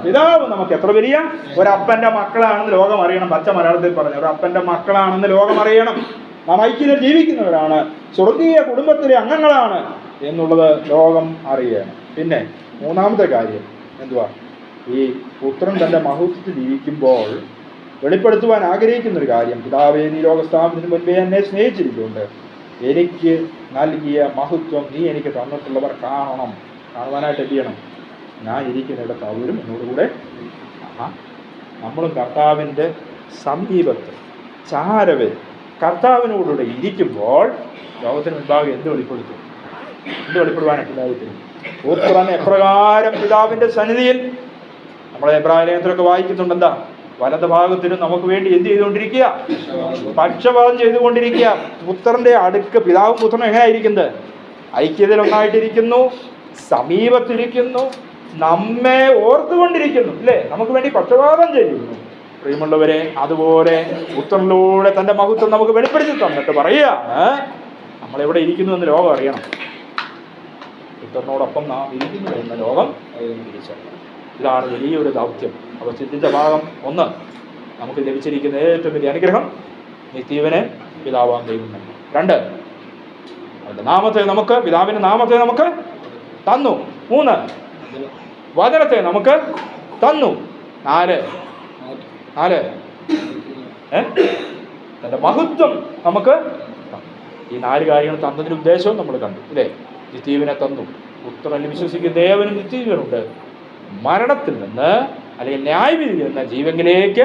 പിതാവ് നമുക്ക് എത്ര വലിയ ഒരപ്പന്റെ മക്കളാണെന്ന് ലോകം അറിയണം. പച്ച മലയാളത്തിൽ പറഞ്ഞു, ഒരു അപ്പന്റെ മക്കളാണെന്ന് ലോകം അറിയണം. നാം ഐക്യത്തിൽ ജീവിക്കുന്നവരാണ്, സ്വർഗീയ കുടുംബത്തിലെ അംഗങ്ങളാണ് എന്നുള്ളത് ലോകം അറിയണം. പിന്നെ 3-ാമത്തെ കാര്യം എന്തുവാ? ഈ പുത്രൻ തൻ്റെ മഹത്വത്തിൽ ഇരിക്കുമ്പോൾ വെളിപ്പെടുത്തുവാൻ ആഗ്രഹിക്കുന്നൊരു കാര്യം, പിതാവേ നീ ലോകസ്ഥാപനത്തിന് മുൻപേ എന്നെ സ്നേഹിച്ചിരിക്കുന്നുണ്ട്, എനിക്ക് നൽകിയ മഹത്വം നീ എനിക്ക് തന്നിട്ടുള്ളവർ കാണുവാനായിട്ട് എന്ത് ചെയ്യണം? ഞാൻ ഇരിക്കുന്നിടത്ത് അവരും എന്നോടുകൂടെ. നമ്മളും കർത്താവിൻ്റെ സമീപത്ത് ചാരവേ കർത്താവിനോടുകൂടെ ഇരിക്കുമ്പോൾ ലോകത്തിന് മുൻപാകെ എന്ത് വെളിപ്പെടുത്തും? എന്ത് വെളിപ്പെടുവാനായിട്ട്? പുത്രൻ എപ്രകാരം പിതാവിൻ്റെ സന്നിധിയിൽ, നമ്മളെ എബ്രായ ലേഖനത്തിലൊക്കെ വായിക്കുന്നുണ്ട്, എന്താ? വലത് ഭാഗത്തിനും നമുക്ക് വേണ്ടി എന്ത് ചെയ്തുകൊണ്ടിരിക്കുക? പക്ഷപാതം ചെയ്തുകൊണ്ടിരിക്കുക. പുത്രന്റെ അടുക്ക് പിതാവും പുത്രനും എങ്ങനെയായിരിക്കുന്നത്? ഐക്യതയിൽ ഒന്നായിട്ടിരിക്കുന്നു, സമീപത്തിരിക്കുന്നു, നമ്മെ ഓർത്തുകൊണ്ടിരിക്കുന്നു, അല്ലേ? നമുക്ക് വേണ്ടി പക്ഷപാതം ചെയ്യുന്നു. പ്രിയമുള്ളവരെ, അതുപോലെ പുത്രനിലൂടെ തൻ്റെ മഹത്വം നമുക്ക് വെളിപ്പെടുത്തി തന്നിട്ട് പറയുകയാണ്, നമ്മളെവിടെ ഇരിക്കുന്നു എന്ന് ലോകം അറിയണം. പുത്രനോടൊപ്പം നാം ഇരിക്കുന്നു എന്ന ലോകം തിരിച്ചറിയണം. ഇതാണ് വലിയൊരു ദൗത്യം. അപ്പോൾ ചിന്തിച്ച ഭാഗം 1, നമുക്ക് ലഭിച്ചിരിക്കുന്ന ഏറ്റവും വലിയ അനുഗ്രഹം നിത്യവനെ പിതാവാൻ ദൈവം തന്നെ. 2, അവൻ്റെ നാമത്തെ നമുക്ക്, പിതാവിൻ്റെ നാമത്തെ നമുക്ക് തന്നു. 3, വചനത്തെ നമുക്ക് തന്നു. 4 തൻ്റെ മഹത്വം നമുക്ക്. ഈ 4 കാര്യങ്ങൾ തന്നതിന് ഉദ്ദേശവും നമ്മൾ കണ്ടു, അല്ലേ? നിത്യവനെ തന്നു. പുത്രനിൽ വിശ്വസിക്കുന്ന ദേവനും നിത്യവനുണ്ട്. മരണത്തിൽ നിന്ന് അല്ലെങ്കിൽ ന്യായവിധിയിൽ നിന്ന് ജീവനിലേക്ക്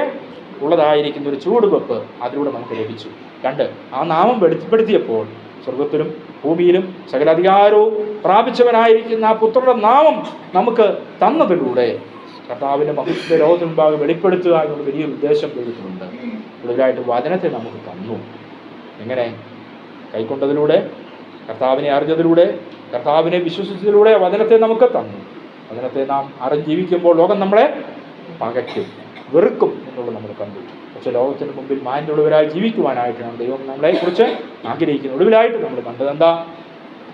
ഉള്ളതായിരിക്കുന്ന ഒരു ചൂടുവെപ്പ് അതിലൂടെ നമുക്ക് ലഭിച്ചു. 2, ആ നാമം വെളിപ്പെടുത്തിയപ്പോൾ സ്വർഗത്തിലും ഭൂമിയിലും സകലാധികാരവും പ്രാപിച്ചവനായിരിക്കുന്ന ആ പുത്രന്റെ നാമം നമുക്ക് തന്നതിലൂടെ കർത്താവിൻ്റെ മഹത്വത്തെ ലോകത്തിന് മുമ്പാകെ വെളിപ്പെടുത്തുക എന്നുള്ള വലിയൊരു ഉദ്ദേശം ദൈവത്തിനുണ്ട്. കൂടുതലായിട്ട് വചനത്തെ നമുക്ക് തന്നു. എങ്ങനെ? കൈക്കൊണ്ടതിലൂടെ, കർത്താവിനെ അറിഞ്ഞതിലൂടെ, കർത്താവിനെ വിശ്വസിച്ചതിലൂടെ വചനത്തെ നമുക്ക് തന്നു. വചനത്തെ നാം അറിഞ്ഞിരിക്കുമ്പോൾ ലോകം നമ്മളെ പകയ്ക്കും, വെറുക്കും എന്നുള്ളത് നമ്മൾ കണ്ടു. പക്ഷേ ലോകത്തിന് മുമ്പിൽ മാന്യമുള്ളവരായി ജീവിക്കുവാനായിട്ടാണ് ദൈവം നമ്മളെക്കുറിച്ച് ആഗ്രഹിക്കുന്നത്. ഒടുവിലായിട്ട് നമ്മൾ കണ്ടതെന്താ?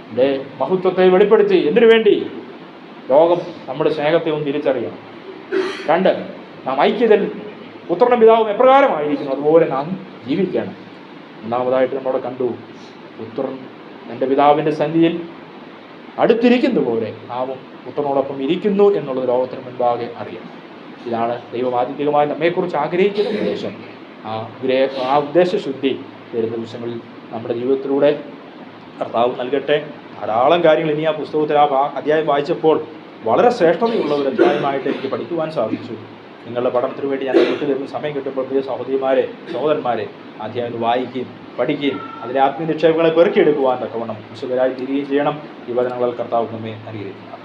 എൻ്റെ മഹത്വത്തെ വെളിപ്പെടുത്തി. എന്തിനു വേണ്ടി? ലോകം നമ്മുടെ സ്നേഹത്തെ ഒന്ന് തിരിച്ചറിയണം. 2, നാം ഐക്യതയിൽ പുത്രനും പിതാവും എപ്രകാരമായിരിക്കുന്നു അതുപോലെ നാം ജീവിക്കണം. 3ാമതായിട്ട് നമ്മളവിടെ കണ്ടു, പുത്രൻ എൻ്റെ പിതാവിൻ്റെ സന്നിധിയിൽ അടുത്തിരിക്കുന്ന പോലെ നാമും പുത്രനോടൊപ്പം ഇരിക്കുന്നു എന്നുള്ളത് ലോകത്തിന് മുൻപാകെ അറിയണം. ഇതാണ് ദൈവം ആത്യന്തികമായി നമ്മെക്കുറിച്ച് ആഗ്രഹിക്കുന്ന ഉദ്ദേശം. ആ ഉദ്ദേശശുദ്ധി വരുന്ന ദിവസങ്ങളിൽ നമ്മുടെ ജീവിതത്തിലൂടെ കർത്താവ് നൽകട്ടെ. ധാരാളം കാര്യങ്ങൾ ഇനി ആ പുസ്തകത്തിൽ അധ്യായം വായിച്ചപ്പോൾ വളരെ ശ്രേഷ്ഠതയുള്ള ഒരു അധ്യായമായിട്ട് എനിക്ക് പഠിക്കുവാൻ സാധിച്ചു. നിങ്ങളുടെ പഠനത്തിന് വേണ്ടി ഞാൻ വീട്ടിൽ നിന്ന് സമയം കിട്ടുമ്പോൾ പ്രിയ സഹോദരന്മാരെ അധ്യായം വായിക്കുകയും പഠിക്കുകയും അതിലെ ആത്മീയ നിക്ഷേപങ്ങളെ പെറുക്കിയെടുക്കുവാൻ തക്കവണ്ണം വിശുദ്ധരായി തീരുകയും ചെയ്യണം. ഈ വചനങ്ങളാൽ കർത്താവ് നമ്മെ അനുഗ്രഹിക്കും.